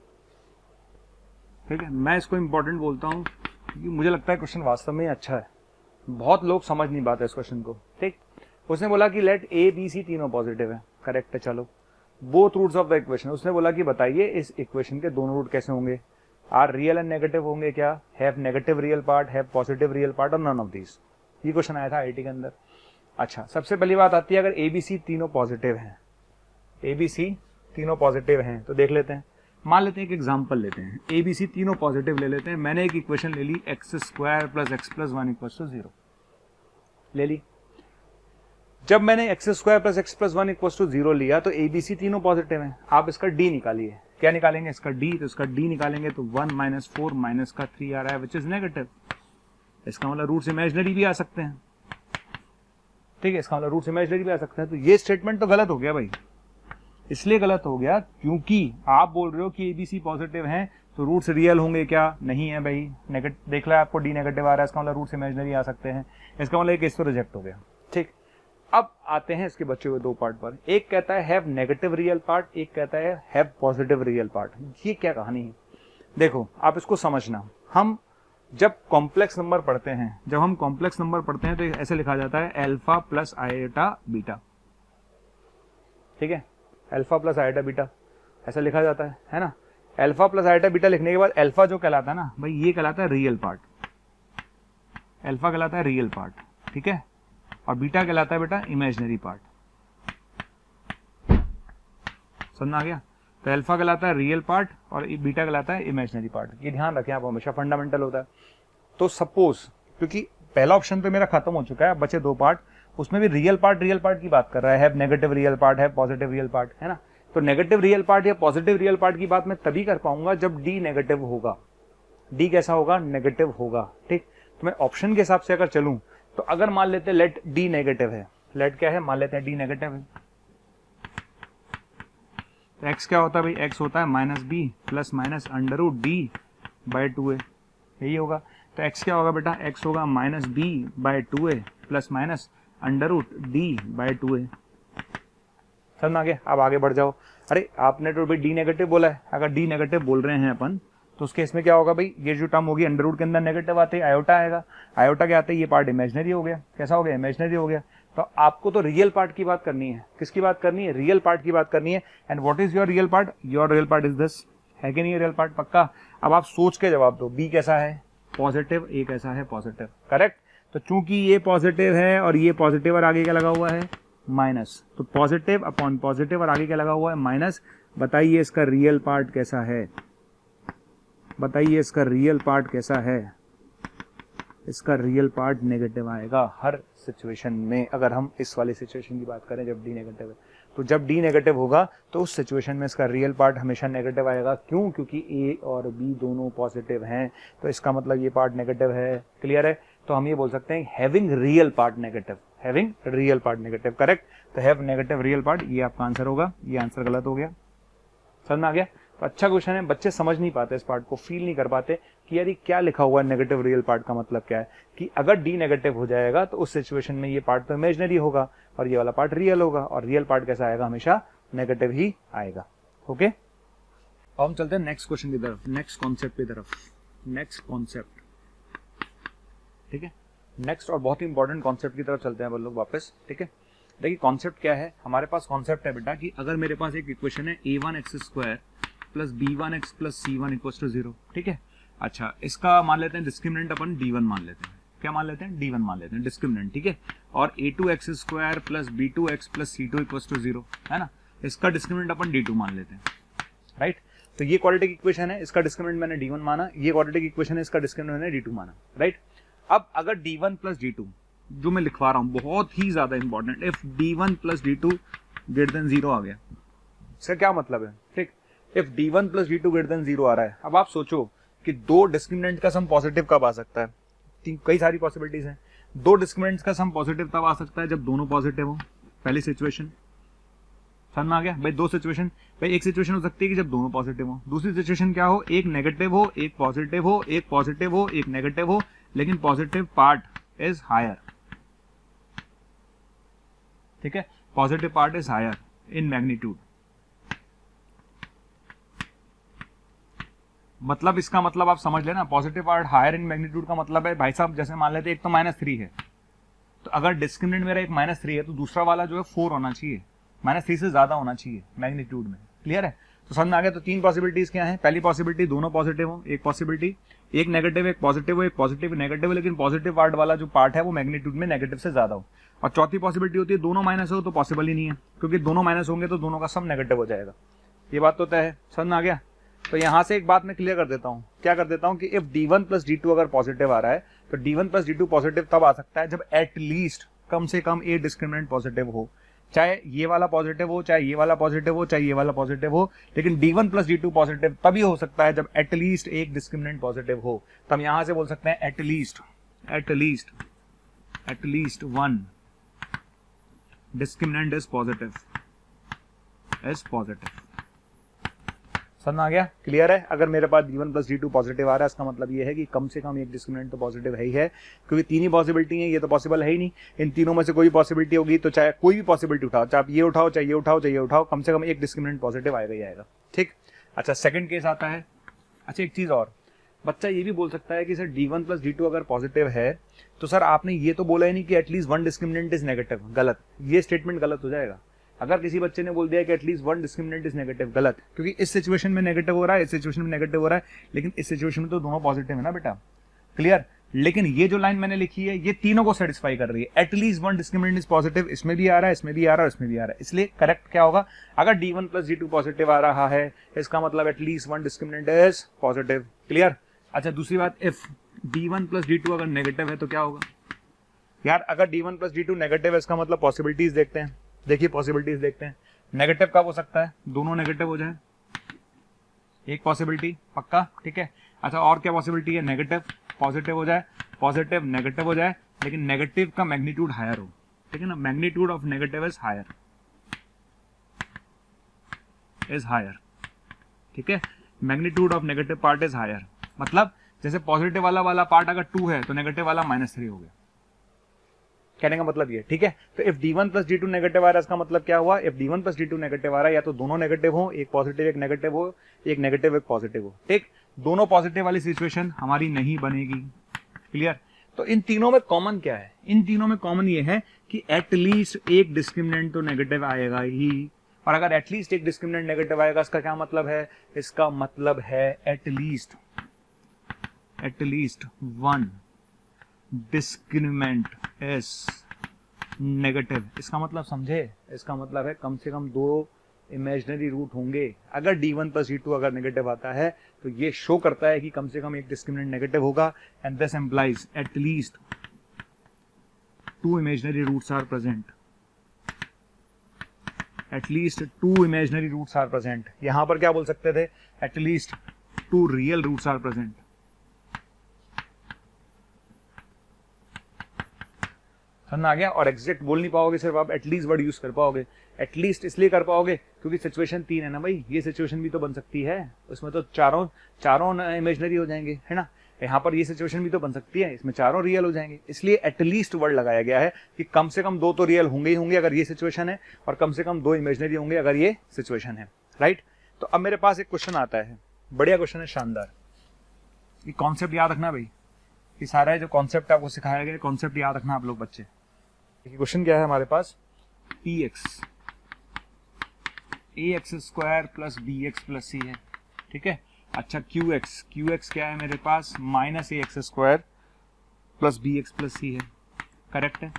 ठीक है। मैं इसको इंपॉर्टेंट बोलता हूं क्योंकि मुझे लगता है क्वेश्चन वास्तव में अच्छा है, बहुत लोग समझ नहीं पाते इस क्वेश्चन को, ठीक। उसने बोला कि लेट a b c तीनों पॉजिटिव है, करेक्ट है, चलो both roots of the equation, उसने बोला कि बताइए इस इक्वेशन के दोनों रूट कैसे होंगे, आर रियल एंड नेगेटिव होंगे क्या, have negative real part, have positive real part और नन ऑफ दीज, ये क्वेश्चन आया था आईआईटी के अंदर। अच्छा, सबसे पहली बात आती है अगर ए बी सी तीनों पॉजिटिव हैं, ए बी सी तीनों पॉजिटिव हैं तो देख लेते हैं, मान लेते हैं एक एग्जांपल लेते हैं, ए बी सी तीनों पॉजिटिव ले लेते हैं, मैंने एक इक्वेशन ले ली x² + x + 1 = 0 ले ली। जब मैंने x² + x + 1 = 0 लिया तो ए बी सी तीनों पॉजिटिव हैं, आप इसका d निकालिए, क्या निकालेंगे, इसका d, तो इसका d निकालेंगे तो 1 - 4 - का 3 आ रहा है विच इज नेगेटिव, इसका मतलब रूट्स इमेजिनरी भी आ सकते हैं, ठीक है, इसका मतलब रूट्स इमेजिनरी भी आ सकते हैं। तो ये स्टेटमेंट तो गलत हो गया भाई, इसलिए गलत हो गया क्योंकि आप बोल रहे हो कि एबीसी पॉजिटिव हैं तो रूट्स रियल होंगे क्या, नहीं है भाई, नेगेटिव देख लो आपको डी नेगेटिव आ रहा है, इसका मतलब रूट्स इमेजिनरी आ सकते हैं, इसका मतलब एक केस तो रिजेक्ट हो गया, ठीक। अब आते हैं इसके बचे हुए दो पार्ट पर, एक कहता है हैव नेगेटिव रियल पार्ट, एक कहता है हैव पॉजिटिव रियल पार्ट। ये क्या कहानी है, देखो आप इसको समझना, हम जब कॉम्प्लेक्स नंबर पढ़ते हैं, तो ऐसे लिखा जाता है अल्फा प्लस आयोटा बीटा, ठीक है, अल्फा प्लस आयोटा बीटा ऐसा लिखा जाता है ना। अल्फा प्लस आयोटा बीटा लिखने के बाद अल्फा जो कहलाता है ना भाई, ये कहलाता है रियल पार्ट, अल्फा कहलाता है रियल पार्ट, ठीक है, और बीटा कहलाता है बेटा इमेजिनरी पार्ट, समझ आ गया। तो अल्फा कहलाता है रियल पार्ट और बीटा कहलाता है इमेजिनरी पार्ट, ये ध्यान रखें आप, हमेशा फंडामेंटल होता है। तो सपोज क्योंकि पहला ऑप्शन तो मेरा खत्म हो चुका है, बचे दो पार्ट, उसमें भी रियल पार्ट की बात कर रहा है, नेगेटिव रियल पार्ट है, पॉजिटिव रियल पार्ट है ना। तो नेगेटिव रियल पार्ट या पॉजिटिव रियल पार्ट की बात मैं तभी कर पाऊंगा जब डी नेगेटिव होगा, डी कैसा होगा, नेगेटिव होगा, ठीक। तो मैं ऑप्शन के हिसाब से अगर चलूं तो अगर मान लेते हैं लेट डी नेगेटिव है, लेट क्या है, मान लेते हैं डी नेगेटिव है, तो x क्या होता है भाई, x होता है -b ± √d/2a, यही होगा। तो x क्या होगा बेटा, x होगा -b/2a ± √d/2a, समझ आ गया। अब आगे बढ़ जाओ, अरे आपने तो भाई डी नेगेटिव बोला है, अगर डी नेगेटिव बोल रहे हैं अपन तो उसके इसमें क्या होगा भाई, ये जो टर्म होगी अंडर रूट के अंदर नेगेटिव आते ही आयोटा आएगा, आयोटा क्या आते ही ये पार्ट इमेजिनरी हो गया, कैसा हो गया, इमेजिनरी हो गया। तो आपको तो रियल पार्ट की बात करनी है। किसकी बात करनी है? रियल पार्ट की बात करनी है। And what is your real part? Your real part is this. है कि नहीं रियल पार्ट? पक्का। अब आप सोच के जवाब दो, बी कैसा है? पॉजिटिव, ए कैसा है? पॉजिटिव। करेक्ट। तो चूंकि ये पॉजिटिव है और ये पॉजिटिव और आगे क्या लगा हुआ है? माइनस। तो पॉजिटिव अपॉन पॉजिटिव और आगे क्या लगा हुआ है? माइनस। बताइए इसका रियल पार्ट कैसा है? बताइए इसका रियल पार्ट कैसा है? इसका रियल पार्ट नेगेटिव आएगा हर सिचुएशन में। अगर हम इस वाली सिचुएशन की बात करें जब डी नेगेटिव है, तो जब डी नेगेटिव होगा तो उस सिचुएशन में इसका रियल पार्ट हमेशा नेगेटिव आएगा। क्यों? क्योंकि ए और बी दोनों पॉजिटिव हैं, तो इसका मतलब ये पार्ट नेगेटिव है। क्लियर है? तो हम ये बोल सकते हैं having real part negative. Having real part negative. Correct. तो हैव नेगेटिव रियल पार्ट, ये आपका आंसर होगा। ये आंसर गलत हो गया। समझ में आ गया? तो अच्छा क्वेश्चन है। बच्चे समझ नहीं पाते इस पार्ट को, फील नहीं कर पाते कि यार ये क्या लिखा हुआ है, नेगेटिव रियल पार्ट का मतलब क्या है। कि अगर डी नेगेटिव हो जाएगा तो उस सिचुएशन में ये पार्ट तो इमेजिनरी होगा और ये वाला पार्ट रियल होगा, और रियल पार्ट कैसा आएगा? हमेशा नेगेटिव ही आएगा। ओके, अब हम चलते हैं नेक्स्ट क्वेश्चन की तरफ, नेक्स्ट कॉन्सेप्ट की तरफ। नेक्स्ट कॉन्सेप्ट, ठीक है, नेक्स्ट और बहुत ही इंपॉर्टेंट कॉन्सेप्ट की तरफ चलते हैं हम लोग वापस। ठीक है, देखिए कॉन्सेप्ट क्या है हमारे पास? कॉन्सेप्ट है बेटा कि अगर मेरे पास एक इक्वेशन है a1x² plus b1x plus c1 equal to 0। ठीक है, अच्छा इसका मान लेते हैं डिस्क्रिमिनेंट अपन d1 मान लेते हैं। क्या मान लेते हैं? d1 मान लेते हैं डिस्क्रिमिनेंट। ठीक है, और a2x² plus b2x plus c2 equal to 0 है ना, इसका डिस्क्रिमिनेंट अपन d2 मान लेते हैं। राइट, तो ये क्वाड्रेटिक इक्वेशन है, इसका डिस्क्रिमिनेंट मैंने d1 माना। ये क्वाड्रेटिक इक्वेशन है, इसका डिस्क्रिमिनेंट मैंने d2 माना। राइट, अब अगर d1 प्लस d2 जो मैं लिखवा रहा हूं बहुत ही ज्यादा important, if d1 plus d2 greater than 0 आ गया, इसका क्या मतलब है? ठीक, if d1 plus d2 greater than 0 आ रहा है। अब आप सोचो कि दो डिस्क्रिमिनेंट का सम पॉजिटिव कब आ सकता है? कई सारी पॉसिबिलिटीज हैं। दो डिस्क्रिमिनेंट्स का सम पॉजिटिव तब आ सकता है जब दोनों पॉजिटिव हो। पहली सिचुएशन समझ में आ गया भाई? दो सिचुएशन, भाई एक सिचुएशन हो सकती है कि जब दोनों पॉजिटिव हो, दूसरी सिचुएशन क्या हो? एक नेगेटिव हो, एक पॉजिटिव हो, एक पॉजिटिव हो, एक नेगेटिव हो, लेकिन पॉजिटिव पार्ट इज हायर। ठीक है, positive part is higher in magnitude. मतलब इसका मतलब आप समझ लेना, positive part higher in magnitude का मतलब है भाई साहब, जैसे मान लेते हैं एक तो -3 है, तो अगर डिस्क्रिमिनेंट मेरा एक -3 है तो दूसरा वाला जो है 4 होना चाहिए, -3 से ज्यादा होना चाहिए मैग्नीट्यूड में। क्लियर है? तो समझ में आ गया? तो तीन पॉसिबिलिटीज क्या है? पहली पॉसिबिलिटी दोनों पॉजिटिव हो, एक पॉसिबिलिटी एक नेगेटिव एक पॉजिटिव हो, एक पॉजिटिव नेगेटिव हो, लेकिन पॉजिटिव पार्ट वाला जो पार्ट है वो मैग्नीट्यूड में नेगेटिव से ज्यादा हो। और चौथी पॉसिबिलिटी होती है दोनों माइनस हो, तो पॉसिबल ही नहीं है, क्योंकि दोनों माइनस होंगे तो दोनों का सम नेगेटिव हो जाएगा। ये बात तो तय है। समझ में आ गया? तो यहां से एक बात मैं क्लियर कर देता हूं। क्या कर देता हूं कि इफ d1 प्लस d2 अगर पॉजिटिव आ रहा है तो d1 प्लस d2 पॉजिटिव तब आ सकता है जब एटलीस्ट कम से कम ए डिस्क्रिमिनेंट पॉजिटिव हो। चाहे ये वाला पॉजिटिव हो, चाहे ये वाला पॉजिटिव हो, चाहे ये वाला पॉजिटिव हो, लेकिन d1 प्लस d2 पॉजिटिव तभी हो सकता है जब एटलीस्ट एक डिस्क्रिमिनेंट पॉजिटिव हो। तो हम यहां से बोल सकते हैं at least one discriminant is positive. समझ में आ गया? क्लियर है? अगर मेरे पास d1 प्लस d2 पॉजिटिव आ रहा है, इसका मतलब ये है कि कम से कम एक डिस्क्रिमिनेंट तो पॉजिटिव है ही है, क्योंकि तीन ही पॉसिबिलिटी है, ये तो पॉसिबल है ही नहीं। इन तीनों में से कोई पॉसिबिलिटी होगी तो चाहे कोई भी पॉसिबिलिटी उठाओ, चाहे आप ये उठाओ, चाहे ये उठाओ, चाहे ये उठाओ, कम से कम एक डिस्क्रिमिनेंट पॉजिटिव आएगा ही आएगा। ठीक, अच्छा सेकंड केस आता है। अच्छा एक चीज और, बच्चा ये भी बोल सकता है कि सर d1 प्लस d2 अगर पॉजिटिव है तो सर आपने ये तो बोला ही नहीं कि at least one discriminant is negative. गलत, ये स्टेटमेंट गलत हो जाएगा। अगर किसी बच्चे ने बोल दिया कि at least one discriminant is negative, गलत, क्योंकि इस सिचुएशन में नेगेटिव हो रहा है, इस सिचुएशन में नेगेटिव हो रहा है, लेकिन इस सिचुएशन में तो दोनों पॉजिटिव है ना बेटा। क्लियर? लेकिन ये जो लाइन मैंने लिखी है ये तीनों को सेटिस्फाई कर रही है। At least one discriminant is positive, इसमें भी आ रहा है, इसमें भी आ रहा है, इसमें भी आ रहा है। इसलिए करेक्ट क्या होगा? अगर d1 प्लस d2 पॉजिटिव आ रहा है, इसका मतलब at least one discriminant is positive. Clear? अच्छा दूसरी बात, इफ d1 प्लस d2 अगर नेगेटिव है तो क्या होगा? यार अगर d1 प्लस d2 नेगेटिव है, इसका मतलब पॉसिबिलिटीज देखते हैं। देखिए पॉसिबिलिटीज देखते हैं। नेगेटिव कब हो सकता है? दोनों नेगेटिव हो जाए, एक पॉसिबिलिटी पक्का। ठीक है, अच्छा और क्या पॉसिबिलिटी है? नेगेटिव पॉजिटिव हो जाए, पॉजिटिव नेगेटिव हो जाए, लेकिन नेगेटिव का मैग्नीट्यूड हायर हो। ठीक है ना, magnitude of negative is higher, ठीक है, magnitude of negative part is higher. मतलब जैसे पॉजिटिव वाला पार्ट अगर 2 है तो नेगेटिव वाला -3 हो गया। कहने का मतलब ये, ठीक है। तो if d1 plus d2 negative आ रहा है, इसका मतलब क्या हुआ? If d1 plus d2 negative आ रहा है, या तो दोनों नेगेटिव हो, एक पॉजिटिव एक नेगेटिव हो, एक नेगेटिव एक पॉजिटिव हो। ठीक, दोनों पॉजिटिव वाली सिचुएशन हमारी नहीं बनेगी। क्लियर? तो इन तीनों में कॉमन क्या है? इन तीनों में कॉमन ये है कि एटलीस्ट एक डिस्क्रिमिनेंट तो नेगेटिव आएगा ही, और अगर एटलीस्ट एक डिस्क्रिमिनेंट नेगेटिव आएगा, इसका क्या मतलब है? इसका मतलब है at least one discriminant is negative. इसका मतलब समझे? इसका मतलब है कम से कम 2 इमेजिनरी रूट होंगे। अगर d1 प्लस d2 अगर नेगेटिव आता है तो ये शो करता है कि कम से कम एक डिस्क्रिमिनेंट नेगेटिव होगा, and this implies at least 2 imaginary roots are present. At least 2 imaginary roots are present. यहां पर क्या बोल सकते थे? At least 2 real roots are present. समझ आ गया? और एग्जैक्ट बोल नहीं पाओगे, सिर्फ आप एटलीस्ट वर्ड यूज कर पाओगे। एटलीस्ट इसलिए कर पाओगे क्योंकि सिचुएशन 3 है ना भाई, ये सिचुएशन भी तो बन सकती है, उसमें तो चारों इमेजिनरी हो जाएंगे, है ना। यहाँ पर ये सिचुएशन भी तो बन सकती है, इसमें चारों रियल हो जाएंगे, इसलिए एटलीस्ट वर्ड लगाया गया है कि कम से कम 2 तो रियल होंगे ही होंगे अगर ये सिचुएशन है, और कम से कम 2 इमेजिनरी होंगे अगर ये सिचुएशन है, राइट। तो अब मेरे पास एक क्वेश्चन आता है, बढ़िया क्वेश्चन है, शानदार। ये कॉन्सेप्ट याद रखना भाई, ये सारा जो कॉन्सेप्ट आपको सिखाया गया कॉन्सेप्ट याद रखना आप लोग बच्चे। क्वेश्चन क्या है हमारे पास? px ax square plus bx plus c है, ठीक है। अच्छा qx क्या है मेरे पास? Minus ax square plus bx plus c है, करेक्ट है।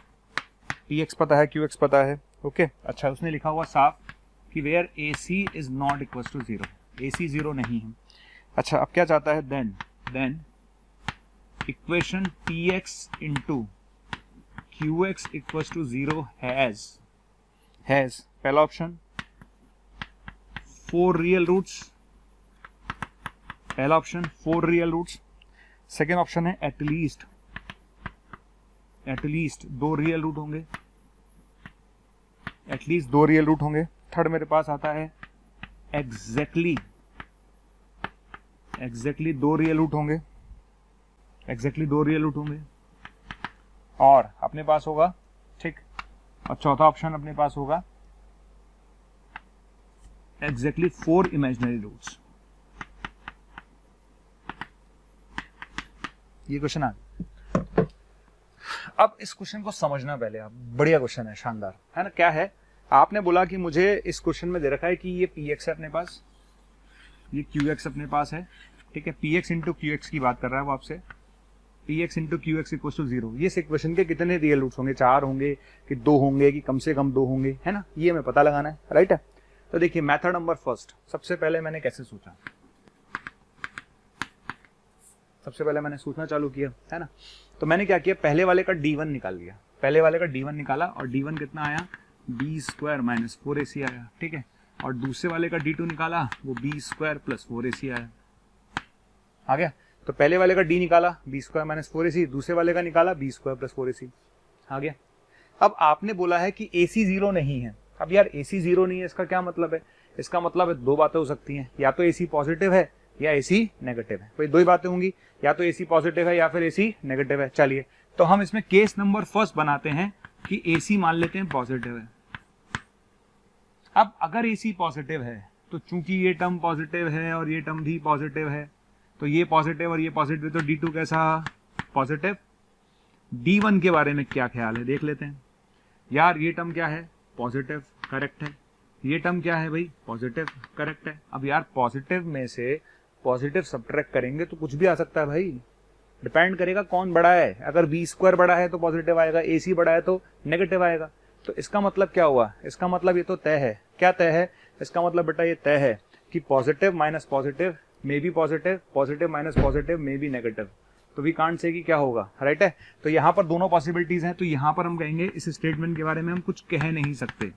px पता है, qx पता है, ओके। अच्छा, उसने लिखा हुआ साफ कि where ac is not equal to 0, ac 0 नहीं है। अच्छा, अब क्या चाहता है? Then equation px into qx equal to 0 has पहला ऑप्शन 4 रियल रूट्स, पहला option 4 real roots. Second option है एटलीस्ट 2 रियल रूट होंगे, एटलीस्ट 2 रियल रूट होंगे। थर्ड मेरे पास आता है एग्जैक्टली 2 रियल रूट होंगे, एग्जैक्टली 2 रियल रूट होंगे। और अपने पास होगा, ठीक, और चौथा ऑप्शन अपने पास होगा एग्जैक्टली 4 इमेजिनरी रूट्स। ये क्वेश्चन आ गया। अब इस क्वेश्चन को समझना पहले आप, बढ़िया क्वेश्चन है, शानदार है ना। क्या है? आपने बोला कि मुझे इस क्वेश्चन में दे रखा है कि ये px है अपने पास, ये qx अपने पास है, ठीक है। px इंटू qx की बात कर रहा है वो आपसे, px into qx equal to 0। ये इक्वेशन के कितने रियल रूट्स होंगे? 4 होंगे कि 2 होंगे कि कम से कम 2 होंगे, है ना। ये हमें पता लगाना है, राइट है। तो देखिए मेथड नंबर फर्स्ट, सबसे पहले मैंने कैसे सोचा, सबसे पहले मैंने सोचना चालू किया, है ना। तो मैंने क्या किया? पहले वाले का d1 निकाल लिया, पहले वाले का d1 निकाला, और d1 कितना आया? b स्क्वायर माइनस 4ac आया, ठीक है। और दूसरे वाले का d2 निकाला, वो b स्क्वायर प्लस 4ac आया, आ गया। तो पहले वाले का d निकाला b स्क्वायर माइनस 4ac, दूसरे वाले का निकाला b स्क्वायर प्लस 4ac, आ गया। अब आपने बोला है कि ac 0 नहीं है। अब यार ac 0 नहीं है, इसका क्या मतलब है? इसका मतलब है 2 बातें हो सकती हैं, या तो ac पॉजिटिव है या ac नेगेटिव है। भाई 2 ही बातें होंगी, या तो ac पॉजिटिव है या फिर ac नेगेटिव है। चलिए, तो हम इसमें केस नंबर फर्स्ट बनाते हैं कि ac मान लेते हैं पॉजिटिव है। अब अगर ac पॉजिटिव है तो चूंकि ये टर्म पॉजिटिव है और ये टर्म भी पॉजिटिव है, तो ये पॉजिटिव और ये पॉजिटिव, तो d2 कैसा? पॉजिटिव। d1 के बारे में क्या ख्याल है देख लेते हैं। यार ये टर्म क्या है? पॉजिटिव, करेक्ट है। ये टर्म क्या है भाई? पॉजिटिव, करेक्ट है। अब यार पॉजिटिव में से पॉजिटिव सब्ट्रैक्ट करेंगे तो कुछ भी आ सकता है भाई, डिपेंड करेगा कौन बड़ा है। अगर b स्क्वायर बड़ा है तो पॉजिटिव आएगा, ac बड़ा है तो नेगेटिव आएगा। तो इसका मतलब क्या हुआ? इसका मतलब ये तो तय है। क्या तय है? इसका मतलब बेटा ये तय है कि positive minus positive may be positive, positive minus positive may be negative. तो वी कांट से कि क्या होगा, राइट है। तो यहाँ पर दोनों पॉसिबिलिटीज हैं, तो यहाँ पर हम कहेंगे इस स्टेटमेंट के बारे में हम कुछ कह नहीं सकते।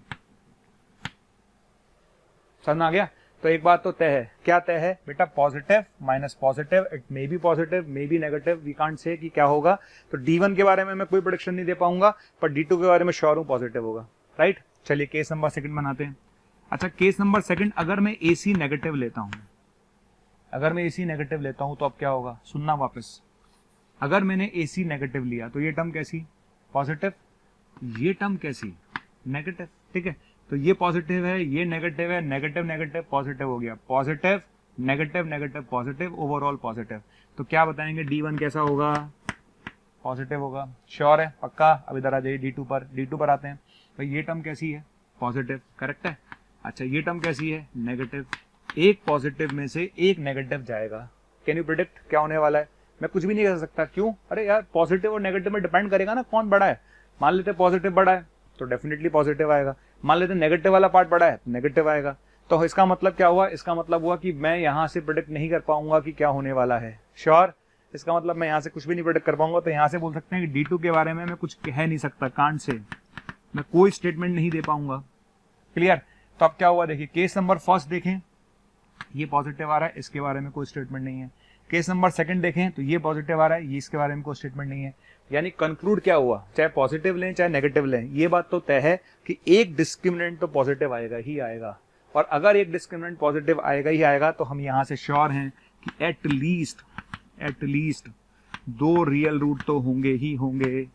समझ आ गया? तो एक बात तो तय है। क्या तय है बेटा? Positive minus positive, it may be positive may be negative, we can't say कि क्या होगा। तो d1 के बारे में मैं कोई प्रेडिक्शन नहीं दे पाऊंगा, पर d2 के बारे में श्योर हूं पॉजिटिव होगा, राइट। चलिए केस नंबर सेकंड बनाते हैं। अच्छा, केस नंबर सेकंड, अगर मैं ac नेगेटिव लेता हूं, अगर मैं ac नेगेटिव लेता हूं तो अब क्या होगा? सुनना वापस। अगर मैंने ac नेगेटिव लिया तो ये टर्म कैसी? पॉजिटिव। ये टर्म कैसी? नेगेटिव, ठीक है। तो ये पॉजिटिव है, ये नेगेटिव है, नेगेटिव नेगेटिव पॉजिटिव हो गया, positive negative negative positive, overall positive. तो क्या बताएंगे? d1 कैसा होगा? पॉजिटिव होगा, श्योर है, पक्का। अब इधर आ जाइए D2 पर आते हैं भाई। ये टर्म कैसी है? पॉजिटिव, करेक्ट है। अच्छा ये टर्म कैसी है? नेगेटिव। एक पॉजिटिव में से एक नेगेटिव जाएगा। कैन यू प्रिडिक्ट क्या होने वाला है? मैं कुछ भी नहीं कर सकता। क्यों? अरे यार पॉजिटिव और नेगेटिव में डिपेंड करेगा ना कौन बड़ा है। मान लेते पॉजिटिव बड़ा है तो डेफिनेटली पॉजिटिव आएगा, मान लेते नेगेटिव वाला पार्ट बड़ा है तो नेगेटिव आएगा। तो इसका मतलब क्या हुआ? इसका मतलब हुआ कि मैं यहाँ से प्रिडिक्ट नहीं कर पाऊंगा कि क्या होने वाला है। श्योर? इसका मतलब मैं यहाँ से कुछ भी नहीं प्रिडिक्ट कर पाऊंगा। तो यहाँ से बोल सकते हैं कि D2 के बारे में मैं कुछ कह नहीं सकता, कांट से मैं कोई स्टेटमेंट नहीं दे पाऊंगा। क्लियर? तो अब क्या हुआ देखिए, केस नंबर फर्स्ट देखें, ये पॉजिटिव आ रहा है, इसके बारे में कोई स्टेटमेंट नहीं है। केस नंबर सेकंड देखें तो ये पॉजिटिव आ रहा है, ये इसके बारे में कोई स्टेटमेंट नहीं है। यानी कंक्लूड क्या हुआ, चाहे पॉजिटिव लें चाहे नेगेटिव लें, ये बात तो तय है कि एक डिस्क्रिमिनेंट तो पॉजिटिव आएगा ही आएगा। और अगर एक डिस्क्रिमिनेंट पॉजिटिव आएगा ही आएगा तो हम यहां से श्योर हैं कि एटलीस्ट दो रियल रूट तो होंगे ही होंगे।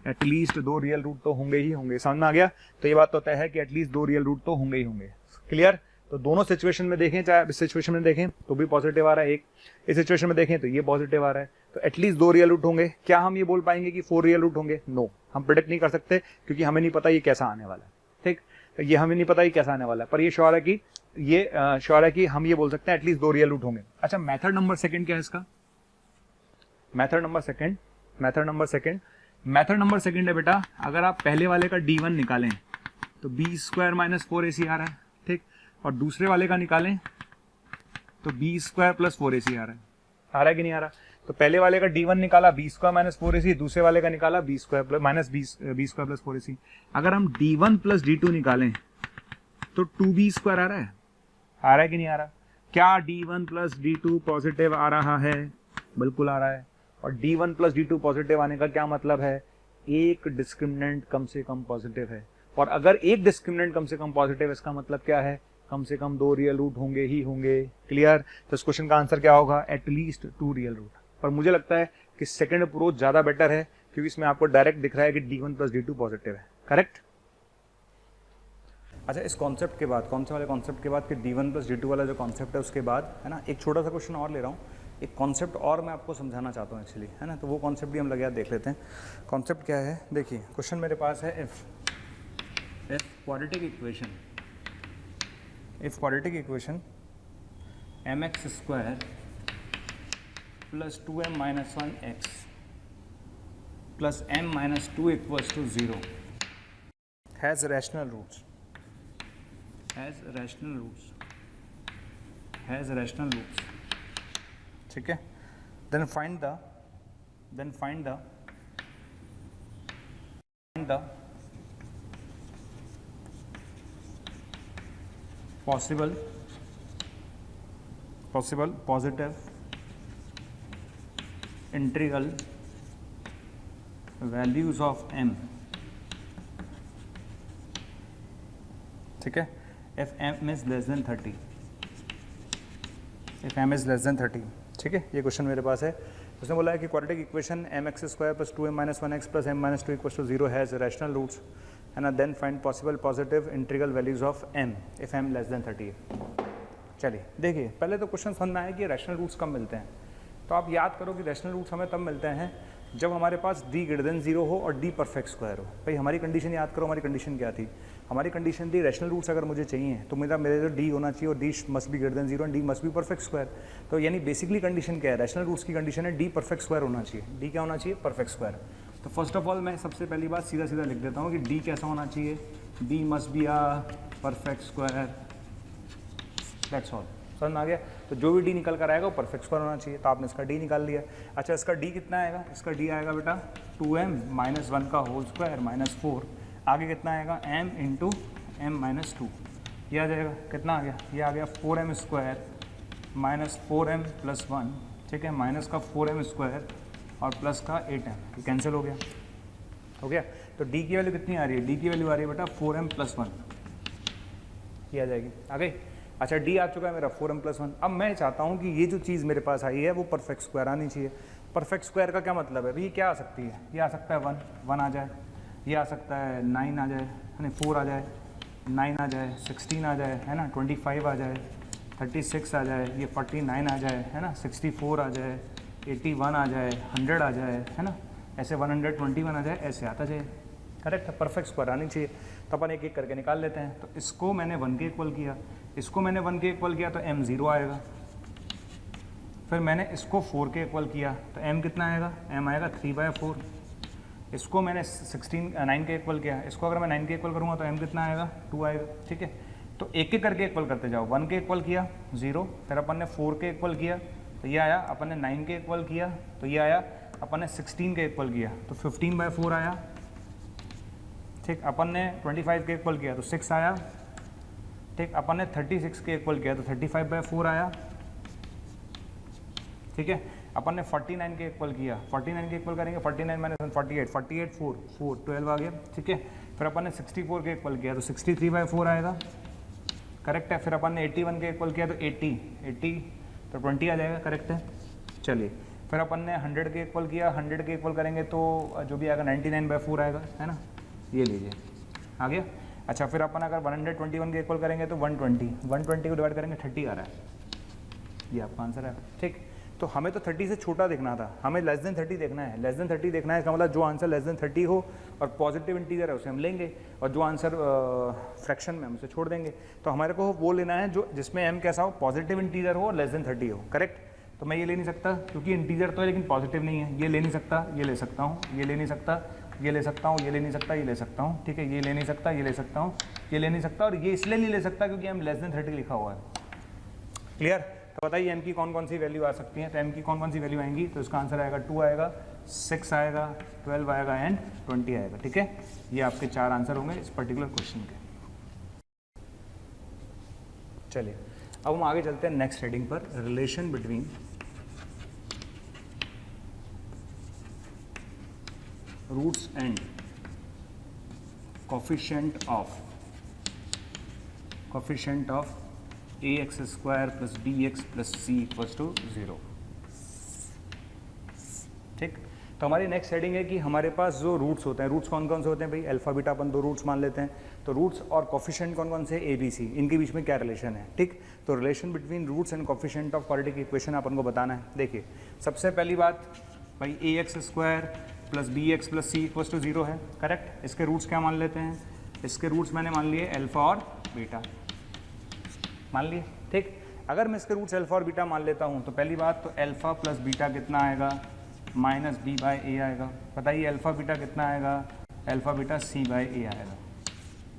एटलीस्ट दो रियल रूट तो होंगे ही होंगे। समझ में आ गया? तो ये बात तो तय है कि एटलीस्ट दो रियल रूट तो होंगे ही होंगे। क्लियर? तो दोनों सिचुएशन में देखें, चाहे इस सिचुएशन में देखें तो भी पॉजिटिव आ रहा है एक, इस सिचुएशन में देखें तो ये पॉजिटिव आ रहा है। तो एटलीस्ट दो रियल रूट होंगे। क्या हम ये बोल पाएंगे कि 4 रियल रूट होंगे? नो, हम प्रेडिक्ट नहीं कर सकते क्योंकि हमें नहीं पता ये कैसा आने वाला है। ठीक, ये हमें नहीं पता ये कैसा आने वाला है, पर ये श्योर है कि हम ये बोल सकते हैं एटलीस्ट दो रियल रूट होंगे। अच्छा मेथड नंबर सेकंड क्या है इसका? मेथड नंबर सेकंड है बेटा, अगर आप पहले वाले का D1 निकालें तो B² - 4AC आ रहा है। ठीक, और दूसरे वाले का निकालें तो B² + 4AC आ रहा है कि नहीं आ रहा? तो पहले वाले का D1 निकाला B² - 4AC, दूसरे वाले का निकाला B² + 4AC। अगर हम D1 + D2 निकालें तो 2B² आ रहा है कि नहीं आ रहा? क्या D1 + D2 पॉजिटिव आ रहा है? बिल्कुल आ रहा है। और D1 + D2 पॉजिटिव आने का क्या मतलब है? एक डिस्क्रिमिनेंट कम से कम पॉजिटिव है। और अगर एक डिस्क्रिमिनेंट कम से कम पॉजिटिव, इसका मतलब क्या है? कम से कम दो रियल रूट होंगे ही होंगे। क्लियर? तो इस क्वेश्चन का आंसर क्या होगा? At least 2 real root. पर मुझे लगता है कि सेकंड अप्रोच ज्यादा बेटर है क्योंकि इसमें आपको डायरेक्ट दिख रहा है कि D1 + D2 पॉजिटिव है। करेक्ट? अच्छा इस कॉन्सेप्ट के बाद, कौन से वाले कॉन्सेप्ट के बाद कि D1 + D2 वाला जो कॉन्सेप्ट है उसके बाद, है ना, एक छोटा सा क्वेश्चन और ले रहा हूँ। एक कॉन्सेप्ट और मैं आपको समझाना चाहता हूँ एक्चुअली, है ना, तो वो कॉन्सेप्ट भी हम लगे देख लेते हैं। कॉन्सेप्ट क्या है? देखिए क्वेश्चन मेरे पास है if quadratic equation mx² + 2m - 1x + m - 2 = 0 has rational roots, ठीक है? then find the possible positive integral values of m, ठीक है, if m is less than 30, ठीक है? ये क्वेश्चन मेरे पास है। उसने बोला है कि quadratic equation mx² + 2m - 1x + m - 2 = 0 has rational roots, है ना, then find possible positive integral values of m if m less than 30 है। चलिए देखिए, पहले तो क्वेश्चन समझ में आया कि रैशनल रूट्स कब मिलते हैं। तो आप याद करो कि रैशनल रूट्स हमें तब मिलते हैं जब हमारे पास d > 0 हो और d परफेक्ट स्क्वायर हो। भाई हमारी कंडीशन याद करो, हमारी कंडीशन क्या थी? हमारी कंडीशन थी रैशनल रूट्स अगर मुझे चाहिए तो मेरे जो d होना चाहिए और d must be > 0 and d must be perfect square. तो यानी बेसिकली कंडीशन क्या है? रैशनल रूट्स की कंडीशन है d परफेक्ट स्क्वायर होना चाहिए। d क्या होना चाहिए? Perfect square. तो फर्स्ट ऑफ ऑल मैं सबसे पहली बात सीधा सीधा लिख देता हूँ कि d कैसा होना चाहिए? d must be a perfect square, that's all. समझ में आ गया? तो जो भी d निकल कर आएगा वो परफेक्ट स्क्वायर होना चाहिए। तो आपने इसका d निकाल लिया। अच्छा इसका d कितना आएगा? इसका d आएगा बेटा 2m - 1 का होल स्क्वायर - 4। आगे कितना आएगा? m × m - 2। ये आ जाएगा, कितना आ गया? ये आ गया 4m² - 4m + 1, ठीक है, माइनस का 4m² और प्लस का 8m, ये कैंसिल हो गया। तो d की वैल्यू कितनी आ रही है? d की वैल्यू आ रही है बेटा 4m + 1, ये आ जाएगी। आ गई? अच्छा d आ चुका है मेरा 4m + 1। अब मैं चाहता हूँ कि ये जो चीज़ मेरे पास आई है वो परफेक्ट स्क्वायर आनी चाहिए। परफेक्ट स्क्वायर का क्या मतलब है? भाई क्या आ सकती है? ये आ सकता है 1 आ जाए, ये आ सकता है 9 आ जाए, है ना, 4 आ जाए, 9 आ जाए, 16 आ जाए, है ना, 25 आ जाए, 36 आ जाए, ये 49 आ जाए, है ना, 64 आ जाए, 81 आ जाए, 100 आ जाए, है ना, ऐसे 121 आ जाए, ऐसे आता जाए, करेक्ट है, परफेक्ट स्क्वायर आनी चाहिए। तो अपन एक एक करके निकाल लेते हैं। तो इसको मैंने 1 के इक्वल किया, इसको मैंने 1 के इक्वल किया तो m 0 आएगा। फिर मैंने इसको 4 के इक्वल किया तो m कितना आएगा, m आएगा 3/4। इसको मैंने 9 के इक्वल किया, इसको अगर मैं 9 के इक्वल करूँगा तो m कितना आएगा, 2 आएगा। ठीक है, तो एक एक करके इक्वल करते जाओ। 1 के इक्वल किया 0, फिर अपन ने 4 के इक्वल किया तो ये आया, अपन ने 9 के इक्वल किया तो ये आया, अपन ने 16 के इक्वल किया तो 15/4 आया। ठीक, अपन ने 25 के इक्वल किया तो 6 आया। ठीक, अपन ने 36 के इक्वल किया तो 35/4 आया। ठीक है, अपन ने 49 के इक्वल किया, 49 के इक्वल करेंगे 49 - 48, 48 4 12 आ गया। ठीक है, फिर अपन ने 64 के इक्वल किया तो 63/4 आएगा, करेक्ट है। फिर अपन ने 81 के इक्वल किया तो 80 तो 20 आ जाएगा, करेक्ट है। चलिए, फिर अपन ने 100 के इक्वल किया, 100 के इक्वल करेंगे तो जो भी आएगा 99/4 आएगा, है ना, ये लीजिए आ गया। अच्छा, फिर अपन अगर 121 के इक्वल करेंगे तो 120 को डिवाइड करेंगे 30 आ रहा है, ये आपका आंसर है। ठीक, तो हमें तो 30 से छोटा देखना था, हमें लेस देन 30 देखना है। लेस देन 30 देखना है, इसका मतलब जो आंसर लेस देन 30 हो और पॉजिटिव इंटीजर है उसे हम लेंगे, और जो आंसर फ्रैक्शन में हम उसे छोड़ देंगे। तो हमारे को वो लेना है जो जिसमें m कैसा हो, पॉजिटिव इंटीजर हो और लेस देन 30 हो, करेक्ट। तो मैं ये ले नहीं सकता क्योंकि इंटीजर तो है लेकिन पॉजिटिव नहीं है, ये ले नहीं सकता, ये ले सकता हूँ, ये ले नहीं सकता, ये ले सकता हूँ, ये ले नहीं सकता, ये ले सकता हूँ। ठीक है, ये ले नहीं सकता, ये ले सकता हूँ, ये ले नहीं सकता, और ये इसलिए नहीं ले सकता क्योंकि m लेस देन 30 लिखा हुआ है। क्लियर? तो बताइए m की कौन कौन सी वैल्यू आ सकती हैं। तो m की कौन कौन सी वैल्यू आएंगी, तो इसका आंसर आएगा 2 आएगा, 6 आएगा, 12 आएगा एंड 20 आएगा। ठीक है, ये आपके 4 आंसर होंगे इस पर्टिकुलर क्वेश्चन के। चलिए, अब हम आगे चलते हैं नेक्स्ट हेडिंग पर, relation between roots and coefficient of ax² + bx + c = 0। ठीक, तो हमारी नेक्स्ट हेडिंग है कि हमारे पास जो रूट्स होते हैं, रूट्स कौन कौन से होते हैं भाई, अल्फा बीटा अपन 2 रूट्स मान लेते हैं। तो रूट्स और कोफिशिएंट कौन कौन से, a b c, इनके बीच में क्या रिलेशन है। ठीक, तो relation between roots and coefficient of quadratic equation अपन को बताना है। देखिए, सबसे पहली बात भाई ax² + bx + c = 0 है, करेक्ट। इसके रूट्स क्या मान लेते हैं, इसके रूट्स मैंने मान लिए अल्फा और बीटा मान लिए। ठीक, अगर मैं इसके रूट्स अल्फा और बीटा मान लेता हूँ तो पहली बात तो अल्फा + बीटा कितना आएगा, -b/a आएगा। बताइए अल्फा बीटा कितना आएगा, अल्फा बीटा c/a आएगा,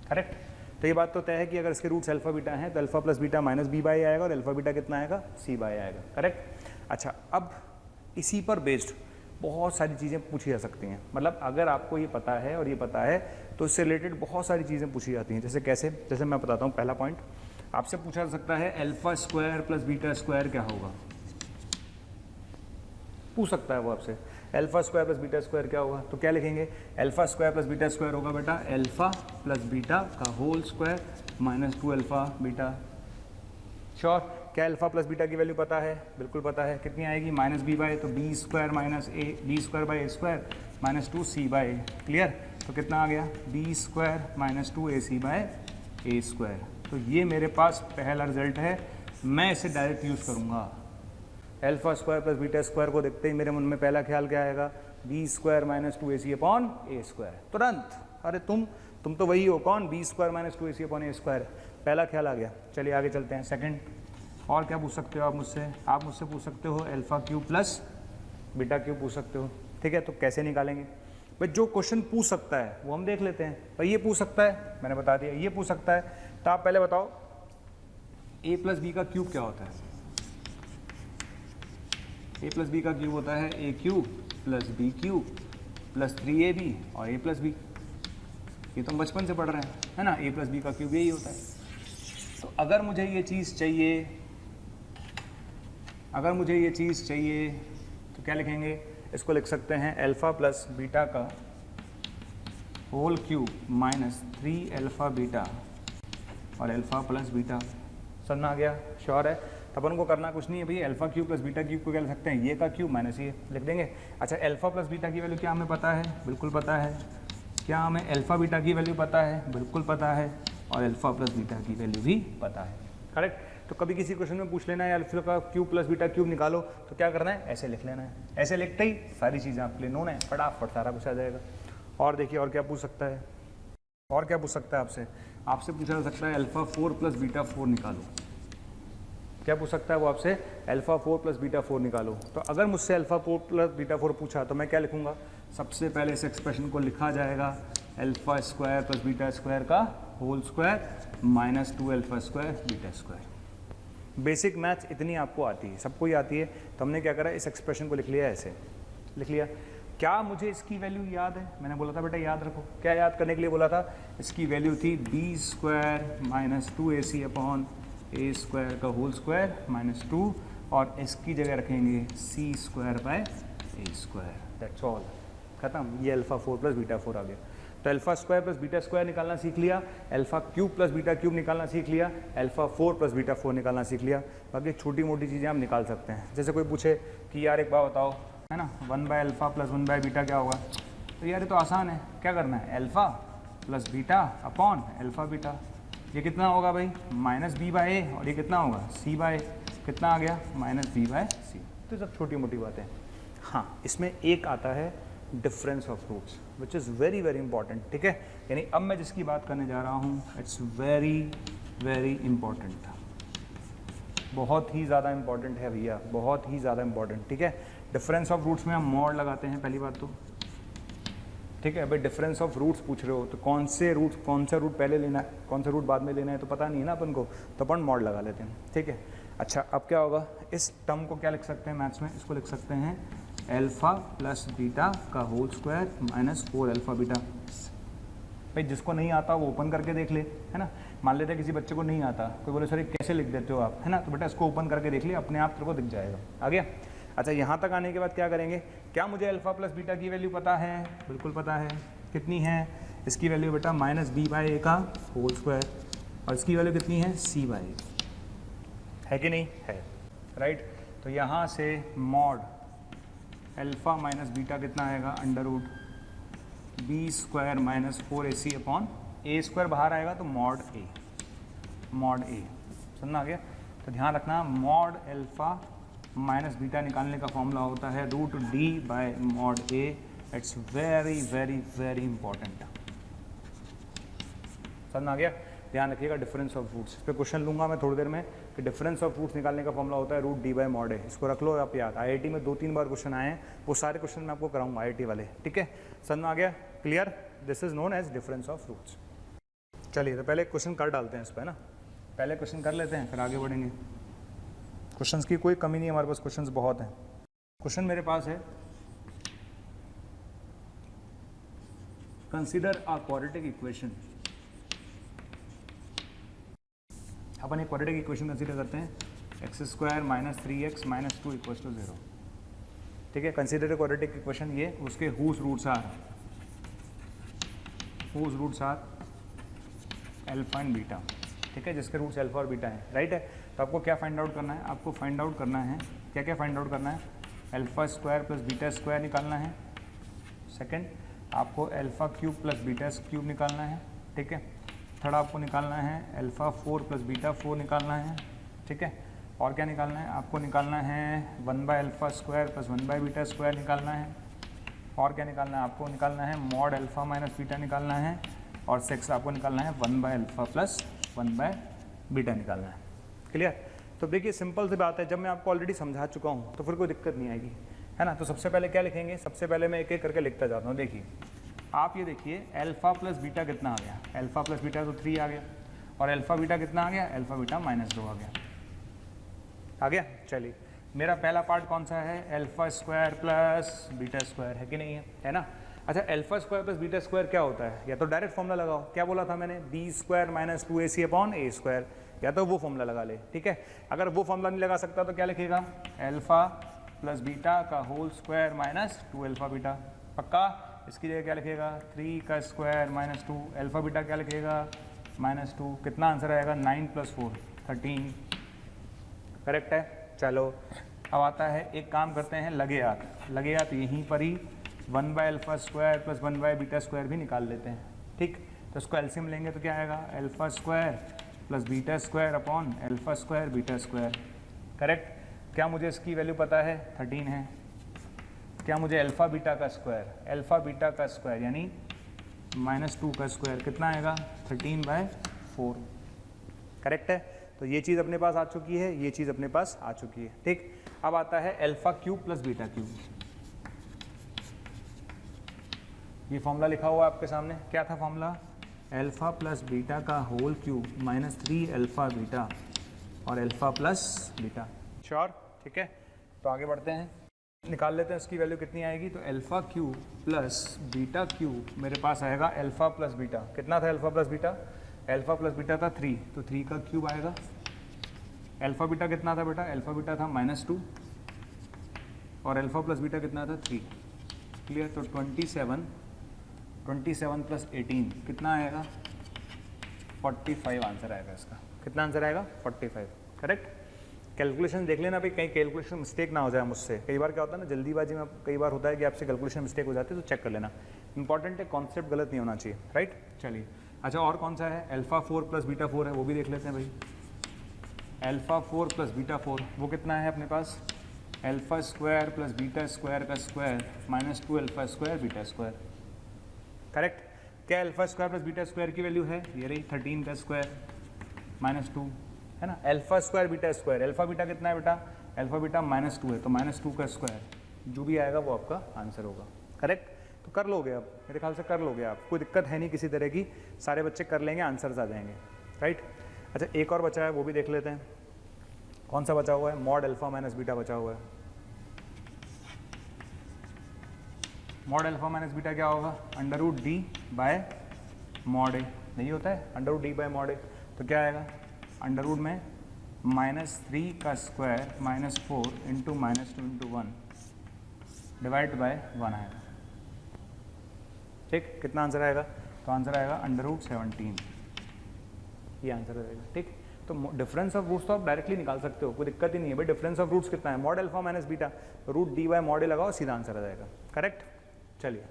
करेक्ट। तो ये बात तो तय है कि अगर इसके रूट्स अल्फा बीटा हैं तो अल्फा + बीटा -b/a आएगा और अल्फा बीटा कितना आएगा, c/a आएगा, करेक्ट। अच्छा, अब इसी पर बेस्ड बहुत सारी चीज़ें पूछी जा सकती हैं। मतलब अगर आपको ये पता है और ये पता है तो इससे रिलेटेड बहुत सारी चीज़ें पूछी जाती हैं। जैसे कैसे, जैसे मैं बताता हूँ। पहला पॉइंट आपसे पूछा जा सकता है α² + β² क्या होगा, पूछ सकता है वो आपसे, α² + β² क्या होगा। तो क्या लिखेंगे, α² + β² होगा बेटा अल्फा + बीटा का होल स्क्वायर -2α बीटा। श्योर, क्या अल्फा + बीटा की वैल्यू पता है, बिल्कुल पता है। कितनी आएगी, -b/, तो b² - a, b² - -2c/a। Clear, तो कितना आ गया, b² - 2ac/a²। तो ये मेरे पास पहला रिजल्ट है, मैं इसे डायरेक्ट यूज़ करूँगा। α² + β² को देखते ही मेरे मन में पहला ख्याल क्या आएगा, b² - 2ac/a²। तुरंत, अरे तुम तो वही हो, कौन, b² - 2ac/a²। पहला ख्याल आ गया। चलिए आगे चलते हैं। सेकंड, और क्या पूछ सकते हो आप मुझसे, आप मुझसे पूछ सकते हो α³ + β³ पूछ सकते हो। ठीक है, तो कैसे निकालेंगे भाई, जो क्वेश्चन पूछ सकता है वो हम देख लेते हैं। भाई ये पूछ सकता है, मैंने बता दिया ये पूछ सकता है। तो आप पहले बताओ a + b का क्यूब क्या होता है। a + b का क्यूब होता है a³ + b³ + 3ab और a + b। ये तो हम बचपन से पढ़ रहे हैं, है ना, a + b का क्यूब यही होता है। तो अगर मुझे ये चीज़ चाहिए, तो क्या लिखेंगे, इसको लिख सकते हैं अल्फा + बीटा का होल क्यूब -3α बीटा और अल्फा + बीटा। समझ में आ गया, श्योर है। तो अपन को करना कुछ नहीं है भाई, α³ + β³ को क्या लिख सकते हैं, ये का क्यूब माइनस ये लिख देंगे। अच्छा, अल्फा + बीटा की वैल्यू क्या हमें पता है, बिल्कुल पता है। क्या हमें अल्फा बीटा की वैल्यू पता है, बिल्कुल पता है। और अल्फा + बीटा की वैल्यू भी पता है, करेक्ट। तो कभी किसी क्वेश्चन में पूछ लेना है अल्फा का क्यूब प्लस बीटा क्यूब निकालो, तो क्या करना है, ऐसे लिख लेना है। ऐसे लिखते ही सारी चीज़ें आपके लिए नोन है, फटाफट सारा कुछ आ जाएगा। और देखिए और क्या पूछ सकता है, और क्या पूछ सकता है आपसे, आपसे पूछा जा सकता है अल्फा 4 प्लस बीटा 4 निकालो। क्या पूछ सकता है वो आपसे, अल्फा 4 प्लस बीटा 4 निकालो। तो अगर मुझसे अल्फा 4 प्लस बीटा 4 पूछा तो मैं क्या लिखूंगा, सबसे पहले इस एक्सप्रेशन को लिखा जाएगा alpha square plus beta square का whole square minus 2 alpha square beta square. Basic maths इतनी आपको आती है, सबको ही आती है। तो हमने क्या करा, इस एक्सप्रेशन को लिख लिया, ऐसे लिख लिया। क्या मुझे इसकी वैल्यू याद है, मैंने बोला था बेटा याद रखो, क्या याद करने के लिए बोला था, इसकी वैल्यू थी B square minus 2ac upon A square का होल स्क्वायर माइनस 2, और इसकी जगह रखेंगे C square by A square, that's all, खत्म। ये अल्फा 4 प्लस बीटा 4 आ गया। तो alpha square plus beta square निकालना सीख लिया, alpha cube plus beta cube निकालना सीख लिया, अल्फा 4 प्लस बीटा 4 निकालना सीख लिया। बाकी छोटी मोटी चीज़ें आप निकाल सकते हैं। जैसे कोई पूछे कि यार एक बात बताओ, है ना, 1 by alpha plus 1 by beta क्या होगा, तो यार ये तो आसान है, क्या करना है, alpha plus beta upon alpha beta. ये कितना होगा भाई, माइनस बी बाय ए, और ये कितना होगा सी बाय, कितना आ गया, माइनस बी बाय सी। तो सब छोटी मोटी बातें। हाँ, इसमें एक आता है difference of roots which is very very important, ठीक है। यानी अब मैं जिसकी बात करने जा रहा हूँ इट्स वेरी वेरी इंपॉर्टेंट, बहुत ही ज़्यादा इंपॉर्टेंट है भैया, बहुत ही ज़्यादा इंपॉर्टेंट, ठीक है। डिफरेंस ऑफ रूट्स में हम मॉड लगाते हैं पहली बात तो, ठीक है। भाई डिफरेंस ऑफ रूट्स पूछ रहे हो तो कौन से रूट, कौन सा रूट पहले लेना है, कौन सा रूट बाद में लेना है, तो पता नहीं है ना अपन को, तो अपन मॉड लगा लेते हैं, ठीक है। अच्छा, अब क्या होगा, इस टर्म को क्या लिख सकते हैं मैथ्स में, इसको लिख सकते हैं अल्फा प्लस बीटा का whole square minus 4 alpha beta. भाई जिसको नहीं आता वो ओपन करके देख ले, है ना। मान लेते हैं किसी बच्चे को नहीं आता, कोई बोले सर कैसे लिख देते हो आप, है ना, तो बेटा इसको ओपन करके देख ले, अपने आप तेरे को दिख जाएगा। आ गया। अच्छा, यहाँ तक आने के बाद क्या करेंगे, क्या मुझे अल्फा प्लस बीटा की वैल्यू पता है, बिल्कुल पता है, कितनी है, इसकी वैल्यू बेटा माइनस बी बाई ए का होल स्क्वायर, और इसकी वैल्यू कितनी है, सी बाई ए, है कि नहीं है, राइट। तो यहाँ से मॉड अल्फा माइनस बीटा कितना आएगा, under root B square minus 4ac upon A square बाहर आएगा तो मॉड ए, मॉड ए, समझना आ गया। तो ध्यान रखना, मॉड अल्फा माइनस बीटा निकालने का फॉर्मूला होता है root D by mod a. It's very very very important, समझना आ गया। ध्यान रखिएगा डिफरेंस ऑफ रूट्स, इस पर क्वेश्चन लूंगा मैं थोड़ी देर में कि डिफरेंस ऑफ रूट्स निकालने का फॉर्मूला होता है रूट डी बाय मॉड ए। इसको रख लो आप याद, आईआईटी में 2-3 बार क्वेश्चन आए हैं, वो सारे क्वेश्चन मैं आपको कराऊंगा आईआईटी वाले, ठीक है। समझ आ गया, clear. This is known as difference of roots. चलिए तो पहले क्वेश्चन कर डालते हैं इस पर, ना पहले क्वेश्चन कर लेते हैं फिर आगे बढ़ेंगे। क्वेश्चंस की कोई कमी नहीं, हमारे पास क्वेश्चंस बहुत हैं। क्वेश्चन मेरे पास है, कंसीडर अ क्वाड्रेटिक इक्वेशन। अपन एक क्वाड्रेटिक इक्वेशन कंसीडर करते हैं, एक्स स्क्वायर माइनस 3x माइनस 2 इक्वल्स टू 0, ठीक है। कंसीडर क्वाड्रेटिक इक्वेशन, ये उसके whose roots are alpha and beta, ठीक है, जिसके रूट्स अल्फा और बीटा हैं, राइट है। तो आपको क्या फाइंड आउट करना है, आपको फाइंड आउट करना है, क्या क्या फाइंड आउट करना है, alpha square plus beta square निकालना है। सेकंड, आपको alpha cube plus beta cube निकालना है, ठीक है। थर्ड, आपको निकालना है अल्फा 4 प्लस बीटा 4 निकालना है, ठीक है। और क्या निकालना है, आपको निकालना है 1 by alpha square plus 1 by beta square निकालना है। और क्या निकालना है, आपको निकालना है मॉड अल्फा माइनस बीटा निकालना है। और सिक्स, आपको निकालना है 1 by alpha plus 1 by beta निकालना है। क्लियर। तो देखिए सिंपल सी बात है, जब मैं आपको ऑलरेडी समझा चुका हूँ तो फिर कोई दिक्कत नहीं आएगी, है ना। तो सबसे पहले क्या लिखेंगे, सबसे पहले मैं एक एक करके लिखता जाता हूँ। देखिए आप ये देखिए, अल्फा प्लस बीटा कितना आ गया, अल्फा प्लस बीटा तो 3 आ गया, और अल्फा बीटा कितना आ गया, अल्फा बीटा माइनस 2 आ गया। चलिए, मेरा पहला पार्ट कौन सा है, alpha square plus beta square, है कि नहीं है ना। अच्छा, alpha square plus beta square क्या होता है, या तो डायरेक्ट फॉर्मूला लगाओ, क्या बोला था मैंने, B square minus 2ac upon A square, या तो वो फॉर्मूला लगा ले, ठीक है। अगर वो फॉर्मूला नहीं लगा सकता तो क्या लिखेगा, अल्फा प्लस बीटा का whole square minus 2 alpha beta, पक्का। इसकी जगह क्या लिखेगा, 3 का स्क्वायर माइनस 2 अल्फा बीटा, क्या लिखेगा माइनस 2, कितना आंसर आएगा, 9 प्लस 4 13, करेक्ट है। चलो अब आता है, एक काम करते हैं, लगे हाथ यहीं पर ही 1 by alpha square plus 1 by beta square भी निकाल लेते हैं, ठीक। तो इसको एलसीएम लेंगे तो क्या आएगा, alpha square plus beta square upon alpha square beta square. Correct. क्या मुझे इसकी वैल्यू पता है? 13 है। क्या मुझे अल्फा बीटा का स्क्वायर यानी -2 का स्क्वायर कितना आएगा? 13/4। करेक्ट है। तो ये चीज़ अपने पास आ चुकी है, ये चीज़ अपने पास आ चुकी है। ठीक। अब आता है alpha cube plus beta cube. ये फॉर्मूला लिखा हुआ है आपके सामने। क्या था फॉर्मूला? अल्फा प्लस बीटा का होल क्यूब -3 अल्फा बीटा और अल्फा प्लस बीटा। श्योर? ठीक है। तो आगे बढ़ते हैं, निकाल लेते हैं इसकी वैल्यू कितनी आएगी। तो alpha cube plus beta cube मेरे पास आएगा अल्फा प्लस बीटा। कितना था alpha plus beta? Alpha plus beta था 3, तो 3 का क्यूब आएगा। अल्फा बीटा कितना था बेटा? अल्फा बीटा था -2 और अल्फा प्लस बीटा कितना था? 3। क्लियर? तो 27 प्लस 18 कितना आएगा? 45 आंसर आएगा इसका। कितना आंसर आएगा? 45। करेक्ट। कैलकुलेशन देख लेना भाई, कहीं कैलकुलेशन मिस्टेक ना हो जाए मुझसे। कई बार क्या होता है ना, जल्दीबाजी में कई बार होता है कि आपसे कैलकुलेशन मिस्टेक हो जाती है, तो चेक कर लेना। इंपॉर्टेंट है, कॉन्सेप्ट गलत नहीं होना चाहिए। राइट। चलिए, अच्छा और कौन सा है? अल्फा 4 प्लस बीटा 4 है, वो भी देख लेते हैं भाई। अल्फा 4 प्लस बीटा 4 वो कितना है अपने पास? Alpha square plus beta square का square -2 alpha square beta square. Correct. क्या alpha square plus beta square की वैल्यू है? ये रही 13 का स्क्वायर -2 है ना। Alpha square beta square, alpha beta कितना है बेटा? अल्फा बीटा -2 है, तो -2 का स्क्वायर जो भी आएगा वो आपका आंसर होगा। करेक्ट। तो कर लोगे आप, मेरे ख्याल से कर लोगे आप, कोई दिक्कत है नहीं किसी तरह की। सारे बच्चे कर लेंगे, आंसर्स आ जाएंगे। राइट। अच्छा एक और बचा है, वो भी देख लेते हैं। कौन सा बचा हुआ है? मॉड अल्फा माइनस बीटा बचा हुआ है। मॉड अल्फा माइनस बीटा क्या होगा? √d बाय मॉड ए। नहीं होता है √d बाय मॉड ए? तो क्या आएगा? अंडर रूट में -3 का square -4 into -2 into 1 divide by 1 आएगा। ठीक। कितना आंसर आएगा? तो आंसर आएगा √17। ये आंसर आएगा। ठीक। तो डिफरेंस ऑफ रूट्स तो आप डायरेक्टली निकाल सकते हो, कोई दिक्कत ही नहीं है भाई। डिफरेंस ऑफ रूट्स कितना है? Mod alpha minus beta, √d by mod A लगाओ, सीधा आंसर आ जाएगा। करेक्ट। चलिए,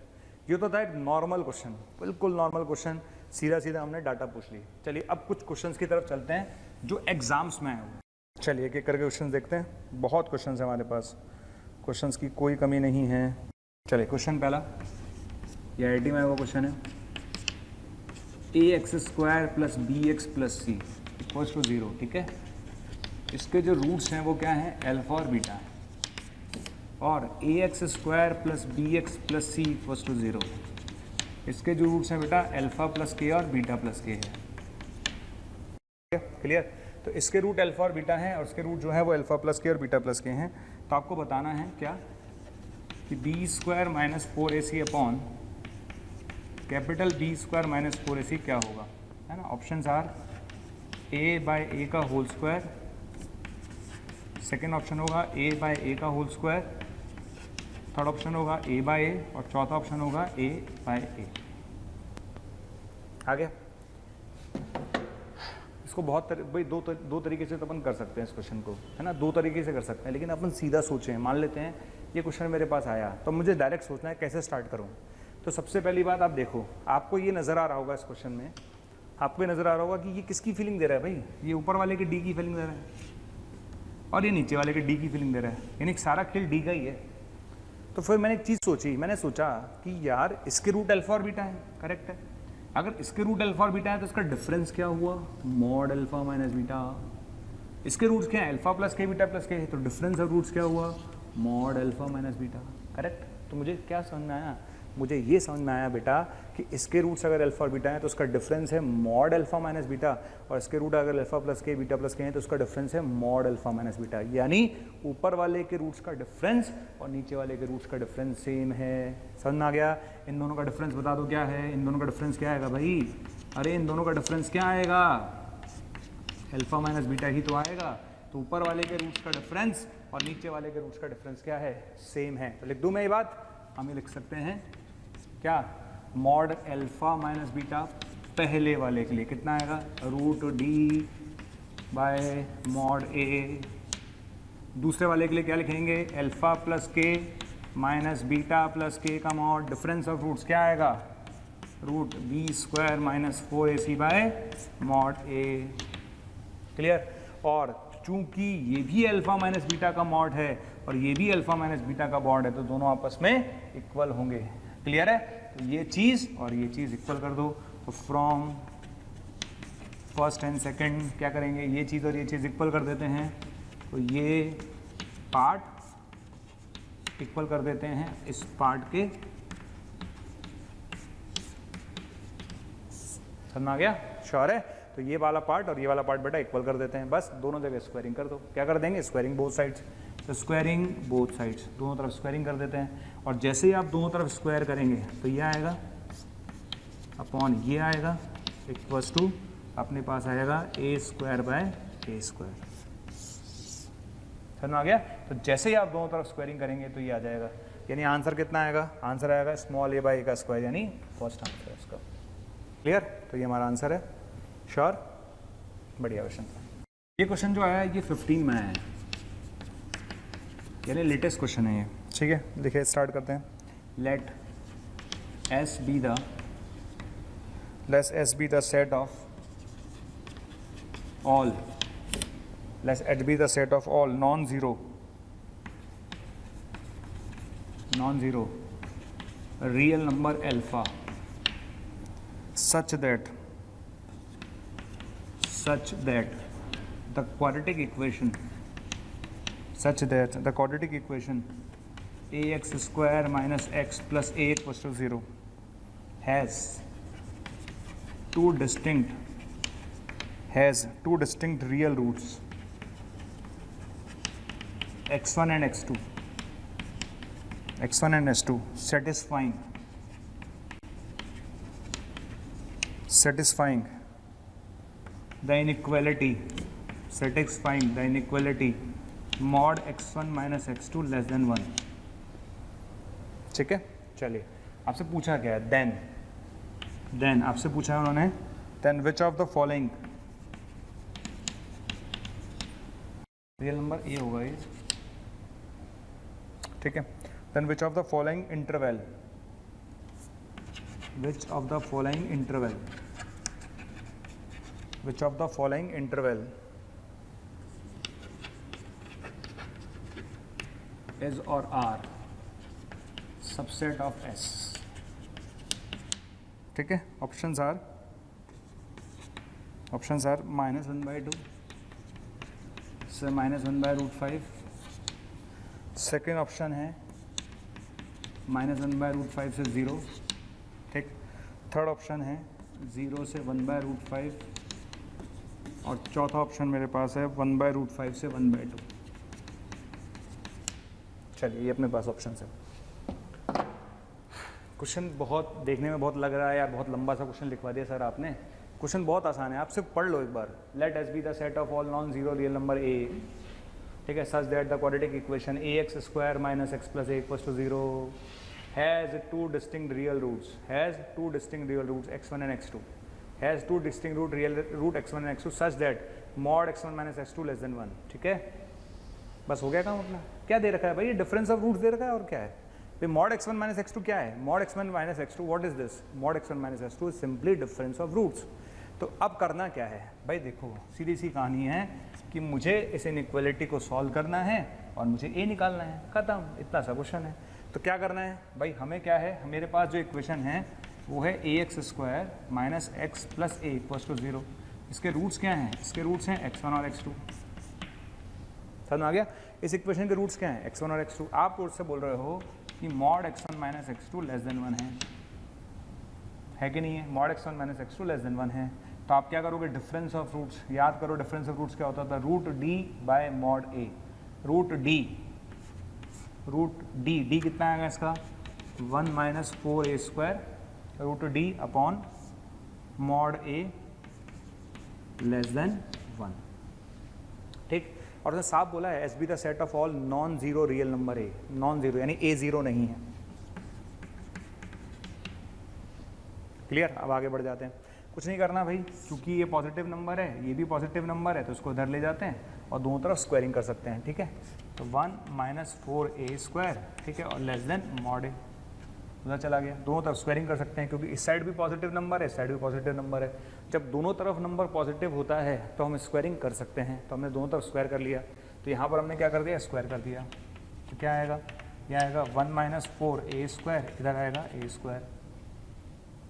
ये तो था एक नॉर्मल क्वेश्चन, बिल्कुल नॉर्मल क्वेश्चन, सीधा सीधा हमने डाटा पूछ ली। चलिए अब कुछ क्वेश्चंस की तरफ चलते हैं जो एग्जाम्स में आए हुए। चलिए एक एक करके क्वेश्चन देखते हैं। बहुत क्वेश्चंस हैं हमारे पास, क्वेश्चंस की कोई कमी नहीं है। चलिए क्वेश्चन पहला, ये IIT में आया हुआ क्वेश्चन है। ax² plus bx plus C equals to 0। ठीक है। इसके जो रूट्स हैं वो क्या हैं? अल्फा और बीटा है। और ax² plus bx plus C equals to 0। इसके जो रूट्स हैं बेटा अल्फा प्लस के और बीटा प्लस के है। क्लियर। तो इसके रूट अल्फा और बीटा हैं और इसके रूट जो है वो अल्फा प्लस के और बीटा प्लस के हैं। तो आपको बताना है क्या कि b² - 4ac upon capital B² - 4ac क्या होगा, है ना। ऑप्शंस आर a/a का होल स्क्वायर, सेकेंड ऑप्शन होगा a/a का होल स्क्वायर, थर्ड ऑप्शन होगा a/a और चौथा ऑप्शन होगा a/a। आगे इसको बहुत भाई दो तरीके से तो अपन कर सकते हैं इस क्वेश्चन को, है ना। दो तरीके से कर सकते हैं, लेकिन अपन सीधा सोचें। मान लेते हैं ये क्वेश्चन मेरे पास आया, तो मुझे डायरेक्ट सोचना है कैसे स्टार्ट करूं। तो सबसे पहली बात आप देखो, आपको ये नज़र आ रहा होगा इस क्वेश्चन में, आपको ये नज़र आ रहा होगा कि ये किसकी फीलिंग दे रहा है भाई। ये ऊपर वाले के डी की फीलिंग दे रहा है और ये नीचे वाले के डी की फीलिंग दे रहा है, यानी सारा खेल डी का ही है। तो फिर मैंने एक चीज़ सोची, मैंने सोचा कि यार इसके रूट अल्फा और बीटा है, करेक्ट है। अगर इसके रूट अल्फा और बीटा है तो इसका डिफरेंस क्या हुआ? Mod alpha minus beta. इसके रूट्स क्या है? अल्फा प्लस के बीटा प्लस के है, तो डिफरेंस ऑफ रूट्स क्या हुआ? Mod alpha minus beta. Correct. तो मुझे क्या समझ में आया? मुझे ये समझ में आया बेटा कि इसके रूट्स अगर अल्फा और बीटा है तो उसका डिफरेंस है मॉड अल्फा माइनस बीटा, और इसके रूट अगर अल्फा प्लस के बीटा प्लस के हैं तो उसका डिफरेंस है मॉड अल्फा माइनस बीटा। यानी ऊपर वाले के रूट्स का डिफरेंस और नीचे वाले के रूट्स का डिफरेंस सेम है। समझ में आ गया? इन दोनों का डिफरेंस बता दो क्या है। इन दोनों का डिफरेंस क्या आएगा भाई? अरे इन दोनों का डिफरेंस क्या आएगा? अल्फा माइनस बीटा ही तो आएगा। तो ऊपर वाले के रूट्स का डिफरेंस और नीचे वाले के रूट्स का डिफरेंस क्या है? सेम है। तो लिख दूं मैं ये बात? हम ये लिख सकते हैं क्या? मॉड अल्फा माइनस बीटा पहले वाले के लिए कितना आएगा? √d by mod a। दूसरे वाले के लिए क्या लिखेंगे? अल्फा प्लस के माइनस बीटा प्लस के का मॉड। डिफरेंस ऑफ रूट्स क्या आएगा? √b² - 4ac bye mod a। Clear. और चूंकि ये भी अल्फा माइनस बीटा का मॉड है और ये भी अल्फा माइनस बीटा का मॉड है, तो दोनों आपस में इक्वल होंगे। क्लियर है। तो ये चीज़ और ये चीज़ इक्वल कर दो। तो फ्रॉम फर्स्ट एंड सेकंड क्या करेंगे, ये चीज़ और ये चीज़ इक्वल कर देते हैं। तो ये पार्ट इक्वल कर देते हैं इस पार्ट के। समझ आ गया? श्योर है। तो ये वाला पार्ट और ये वाला पार्ट बेटा इक्वल कर देते हैं, बस दोनों जगह स्क्वायरिंग कर दो। क्या कर देंगे? Squaring both sides. तो स्क्वायरिंग बोथ साइड्स, दोनों तरफ स्क्वायरिंग कर देते हैं। और जैसे ही आप दोनों तरफ स्क्वायर करेंगे तो ये आएगा अपॉन ये आएगा इक्वल्स टू अपने पास आएगा ए स्क्वायर बाय ए स्क्वायर। समझ आ गया? तो जैसे ही आप दोनों तरफ स्क्वायरिंग करेंगे तो ये आ जाएगा, यानी आंसर कितना आएगा? आंसर आएगा स्मॉल ए बाई ए का स्क्वायर, यानी फर्स्ट आंसर है इसका। क्लियर? तो ये हमारा आंसर है। श्योर? बढ़िया क्वेश्चन। ये क्वेश्चन जो आया है ये 15 में आया है, यानी लेटेस्ट क्वेश्चन है ये। ठीक है, देखिए स्टार्ट करते हैं। Let S be the set of all, let's H be the set of all non zero real number alpha such that the quadratic equation ax square minus x plus a equals to 0 has two distinct real roots x1 and x2 satisfying the inequality mod x1 minus x2 less than 1। ठीक है, चलिए आपसे पूछा क्या है? Then आपसे पूछा है उन्होंने, then which of the following real number a होगा ये। ठीक है, then which of the following interval is or are subset of S। ठीक है, ऑप्शंस आर -1/2 से -1/√5। सेकेंड ऑप्शन है -1/√5 से 0। ठीक, थर्ड ऑप्शन है 0 से 1/√5 और चौथा ऑप्शन मेरे पास है 1/√5 से 1/2। चलिए ये अपने पास ऑप्शन है। क्वेश्चन बहुत देखने में बहुत लग रहा है यार, बहुत लंबा सा क्वेश्चन लिखवा दिया सर आपने। क्वेश्चन बहुत आसान है, आप सिर्फ पढ़ लो एक बार। Let S be the set of all non zero real number A, ठीक है, such that the quadratic equation A X square minus X plus A equals to 0 has two distinct real roots x1 and x2 has two distinct root x1 and x2 such that mod x1 minus x2 less than 1। ठीक है, बस हो गया काम अपना। क्या दे रखा है भाई? ये डिफरेंस ऑफ रूट्स दे रखा है और क्या है भाई? mod x1 minus x2 क्या है? mod x1 minus x2 what is this? mod x1 minus x2 इज सिंपली डिफरेंस ऑफ रूट्स। तो अब करना क्या है भाई? देखो सीधी सी कहानी है कि मुझे इस इनइक्वालिटी को सॉल्व करना है और मुझे ए निकालना है, खत्म, इतना सा क्वेश्चन है। तो क्या करना है भाई? हमें क्या है, मेरे पास जो इक्वेशन है वो है A X square minus X plus A equals to 0। इसके रूट्स क्या हैं? इसके रूट्स हैं x1 और x2। समझ आ गया? इस इक्वेशन के रूट्स क्या हैं? x1 और x2। आप रूट से बोल रहे हो कि mod x1 minus x2 less than 1 है कि नहीं है? Mod x1 minus x2 less than 1 है। तो आप क्या करोगे? डिफरेंस ऑफ रूट्स, याद करो डिफरेंस ऑफ रूट्स क्या होता था? Root D by mod A. Root D कितना आएगा इसका? 1 minus 4a square root D upon mod A less than 1। ठीक, और उसने साफ बोला है S be the set of all non zero real number A, non zero यानी ए जीरो नहीं है। क्लियर? अब आगे बढ़ जाते हैं। कुछ नहीं करना भाई, क्योंकि ये पॉजिटिव नंबर है, ये भी पॉजिटिव नंबर है, तो इसको इधर ले जाते हैं और दोनों तरफ स्क्वायरिंग कर सकते हैं। ठीक है, तो 1 माइनस 4a स्क्वायर, ठीक है, और लेस देन मॉड ए। उधर चला गया, दोनों तरफ स्क्वायरिंग कर सकते हैं क्योंकि इस साइड भी पॉजिटिव नंबर है, इस साइड भी पॉजिटिव नंबर है। जब दोनों तरफ नंबर पॉजिटिव होता है तो हम स्क्वायरिंग कर सकते हैं, तो हमने दोनों तरफ स्क्वायर कर लिया। तो यहाँ पर हमने क्या कर दिया, स्क्वायर कर दिया। तो क्या आएगा, यह आएगा 1 - 4a², इधर आएगा a²,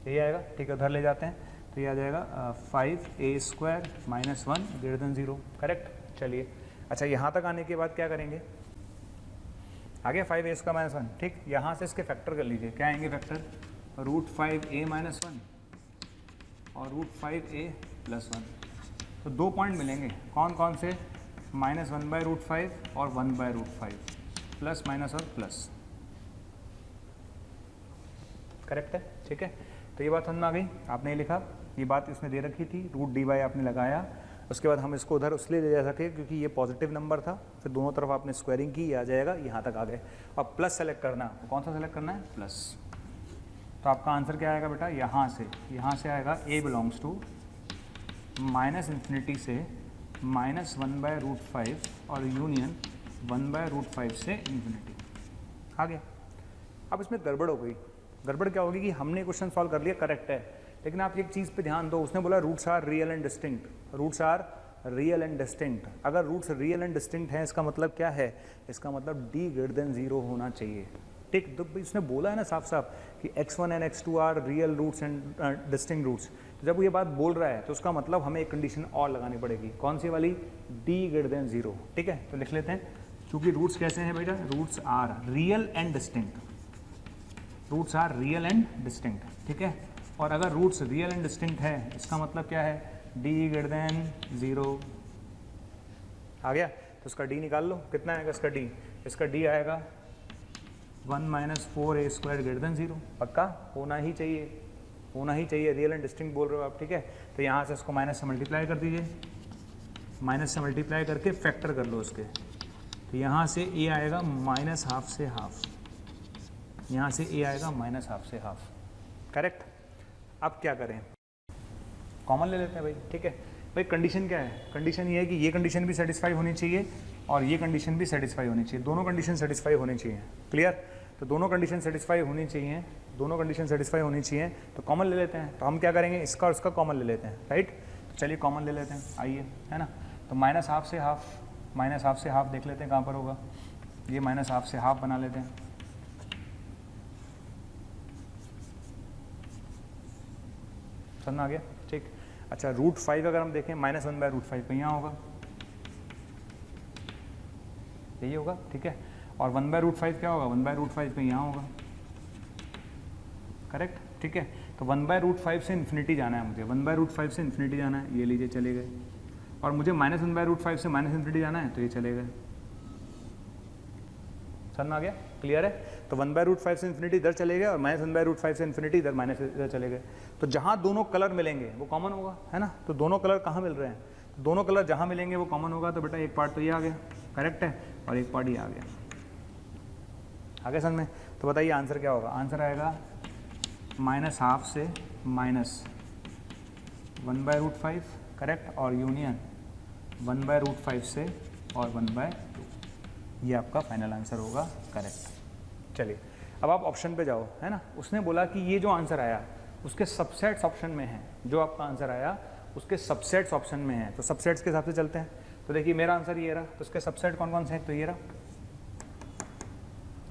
यही आएगा। ठीक है, उधर ले जाते हैं तो ये आ जाएगा 5a² - 1 > 0। करेक्ट। चलिए, अच्छा यहाँ तक आने के बाद क्या करेंगे, आ गया 5a² - 1। ठीक, यहाँ से इसके फैक्टर कर लीजिए। क्या आएंगे फैक्टर, √5a - 1 और √5a + 1। तो 2 पॉइंट मिलेंगे, कौन कौन से, -1/√5 और 1/√5, प्लस माइनस और प्लस। करेक्ट है, ठीक है। तो ये बात समझ में आ गई, आपने ये लिखा, ये बात इसमें दे रखी थी, √dy आपने लगाया। उसके बाद हम इसको उधर उसलिए ले जा सके क्योंकि ये पॉजिटिव नंबर था, फिर दोनों तरफ आपने स्क्वायरिंग की, आ जाएगा, यहाँ तक आ गए। अब प्लस सेलेक्ट करना, कौन सा सेलेक्ट करना है, प्लस। तो आपका आंसर क्या आएगा बेटा, यहाँ से आएगा a बिलोंग्स टू -∞ से -1/√5 और यूनियन 1/√5 से ∞ आ गया। अब इसमें गड़बड़ हो गई। गड़बड़ क्या होगी कि हमने क्वेश्चन सॉल्व कर लिया, करेक्ट है, लेकिन आप एक चीज़ पे ध्यान दो, उसने बोला roots are real and distinct. Roots are real and distinct. अगर रूट्स रियल एंड डिस्टिंक्ट हैं, इसका मतलब क्या है, इसका मतलब d > 0 होना चाहिए। ठीक, तो इसने बोला है ना साफ साफ कि x1 and x2 are real roots and distinct roots. तो जब वो ये बात बोल रहा है तो उसका मतलब हमें एक कंडीशन और लगानी पड़ेगी, कौन सी वाली, d > 0। ठीक है, तो लिख लेते हैं, क्योंकि रूट्स कैसे हैं बेटा, roots are real and distinct. Roots are real and distinct, ठीक है। और अगर रूट्स रियल एंड डिस्टिंक्ट है, इसका मतलब क्या है, d > 0 आ गया। तो इसका d निकाल लो, कितना आएगा इसका d, इसका d आएगा 1 - 4a² > 0। पक्का होना ही चाहिए, होना ही चाहिए, रियल एंड डिस्टिंक्ट बोल रहे हो आप, ठीक है। तो यहाँ से इसको माइनस से मल्टीप्लाई कर दीजिए, माइनस से मल्टीप्लाई करके फैक्टर कर लो उसके। तो यहाँ से a आएगा -½ से हाफ, यहाँ से a आएगा -½ से हाफ। करेक्ट। अब क्या करें, कॉमन ले लेते हैं भाई, ठीक है। भाई कंडीशन क्या है, कंडीशन ये है कि ये कंडीशन भी सेटिस्फाई होनी चाहिए और ये कंडीशन भी सेटिस्फाई होनी चाहिए, दोनों कंडीशन सेटिस्फाई होनी चाहिए। क्लियर। तो दोनों कंडीशन सेटिस्फाई होनी चाहिए, दोनों कंडीशन सेटिस्फाई होनी चाहिए, तो कॉमन ले लेते हैं। तो हम क्या करेंगे, इसका और इसका कॉमन ले लेते हैं, राइट। तो चलिए कॉमन ले लेते हैं, आइए, है ना। तो -½ से हाफ, -½ से हाफ देख लेते हैं कहाँ पर होगा, ये -½ से हाफ बना लेते हैं। समझ आ गया, ठीक। अच्छा, √5 अगर हम देखें, -1/√5 पे यहाँ होगा, यही होगा, ठीक है। और 1/√5 क्या होगा, 1/√5 पे यहाँ होगा, करेक्ट, ठीक है। तो 1/√5 से इन्फिनिटी जाना है मुझे, 1/√5 से इन्फिनिटी जाना है, ये लीजिए चले गए। और मुझे -1/√5 से ∞ जाना है, तो ये चले गए। समझ आ गया, क्लियर है। तो 1/√5 से इन्फिनिटी इधर चले गए और -1/√5 से इन्फिनिटी इधर माइनस इधर चले गए। तो जहाँ दोनों कलर मिलेंगे वो कॉमन होगा, है ना। तो दोनों कलर कहाँ मिल रहे हैं, दोनों कलर जहाँ मिलेंगे वो कॉमन होगा। तो बेटा एक पार्ट तो ये आ गया, करेक्ट है, और एक पार्ट ये आ गया, आगे समझ में। तो बताइए आंसर क्या होगा, आंसर आएगा -½ से -1/√5, करेक्ट, और यूनियन 1/√5 से और 1/2, ये आपका फाइनल आंसर होगा, करेक्ट। चलिए अब आप ऑप्शन पे जाओ, है ना। उसने बोला कि ये जो आंसर आया उसके सबसेट्स ऑप्शन में है, जो आपका आंसर आया उसके सबसेट्स ऑप्शन में है। तो सबसेट्स के हिसाब से चलते हैं। तो देखिए मेरा आंसर ये रहा, तो उसके सबसेट कौन कौन से हैं, तो ये रहा,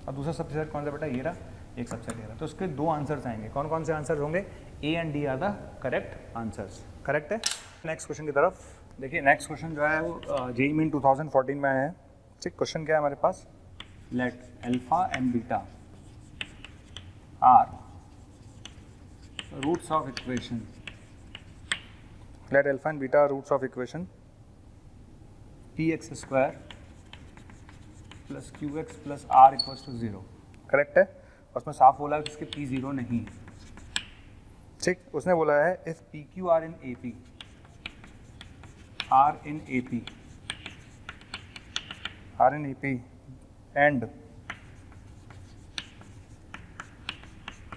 और दूसरा सबसेट कौन सा बेटा, ये रहा, एक सबसेट ये रहा। तो उसके 2 आंसर्स आएंगे, कौन कौन से आंसर होंगे, A and D are the correct answers, correct है। नेक्स्ट क्वेश्चन की तरफ देखिए। नेक्स्ट क्वेश्चन जो है वो JEE Main 2014 में आया है, ठीक। क्वेश्चन क्या है हमारे पास, let alpha and beta are roots of equation, let alpha and beta are roots of equation px² + qx + r = 0, correct है। और उसमें साफ बोला है कि इसके p 0 नहीं है, ठीक। उसने बोला है if PQ are in AP and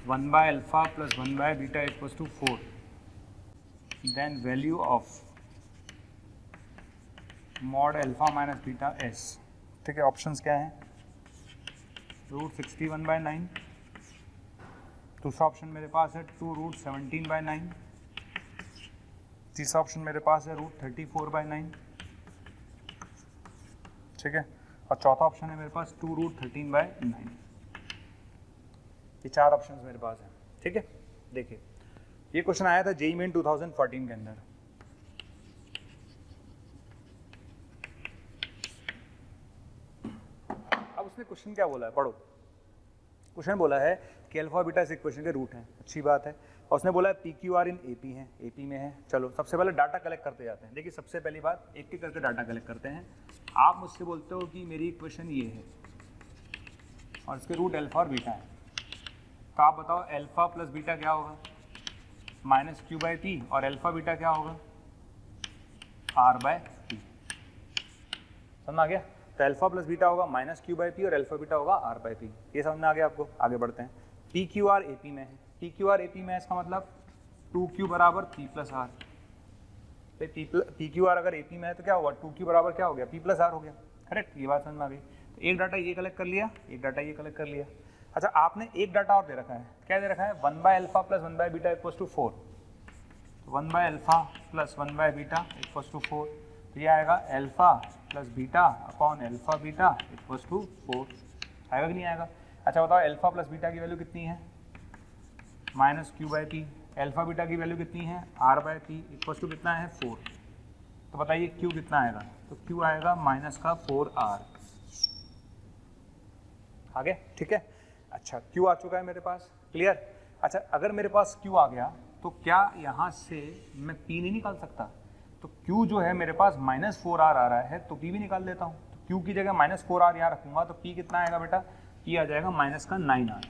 1/α + 1/β = 4, then value of mod α - β s, ठीक है। ऑप्शंस क्या हैं, √61/9, दूसरा ऑप्शन मेरे पास है 2√17/9, तीसरा ऑप्शन मेरे पास है √34/9, ठीक है, और चौथा ऑप्शन है मेरे पास 2√13/9। ये चार ऑप्शन मेरे पास हैं, ठीक है। देखिए ये क्वेश्चन आया था जेईई मेन 2014 के अंदर। अब उसने क्वेश्चन क्या बोला है, पढ़ो। क्वेश्चन बोला है कि अल्फा बीटा इस इक्वेशन के रूट हैं, अच्छी बात है, और उसने बोला है p q r are in AP, AP में है। चलो सबसे पहले डाटा कलेक्ट करते जाते हैं। देखिए सबसे पहली बात एक एक करके डाटा कलेक्ट करते हैं। आप मुझसे बोलते हो कि मेरी इक्वेशन ये है और इसके रूट अल्फा और बीटा है, तो आप बताओ अल्फा प्लस बीटा क्या होगा, -q/p, और अल्फा बीटा क्या होगा, r/p। समझ में आ गया? तो अल्फा प्लस बीटा होगा -q/p और अल्फा बीटा होगा r/p। ये समझ में आ गया आपको? आगे बढ़ते हैं। P q r a p में है, p q r a p में है, इसका मतलब 2q बराबर p plus r. P q r अगर ए पी में है तो क्या होगा, 2q बराबर क्या हो गया, p प्लस आर हो गया। करेक्ट, ये बात समझ में आ गई। तो एक डाटा ये कलेक्ट कर लिया, एक डाटा ये कलेक्ट कर लिया। अच्छा आपने एक डाटा और दे रखा है, क्या दे रखा है, 1/अल्फा प्लस 1/बीटा इक्वल्स टू 4। 1/अल्फा प्लस 1/बीटा इक्वल्स टू 4, तो ये आएगा alpha plus beta upon alpha beta equals to 4। आएगा कि नहीं आएगा? अच्छा बताओ अल्फा प्लस बीटा की वैल्यू कितनी है, -q/p। अल्फा बीटा की वैल्यू कितनी है, r/p इक्वल्स टू कितना है, 4। तो बताइए q कितना आएगा, तो q आएगा -4r। आगे ठीक है। अच्छा q आ चुका है मेरे पास, क्लियर। अच्छा अगर मेरे पास q आ गया तो क्या यहाँ से मैं p नहीं निकाल सकता? तो q जो है मेरे पास -4r आ रहा है, तो p भी निकाल देता हूँ। तो q की जगह -4r यहाँ रखूंगा तो p कितना आएगा बेटा, p आ जाएगा -9r।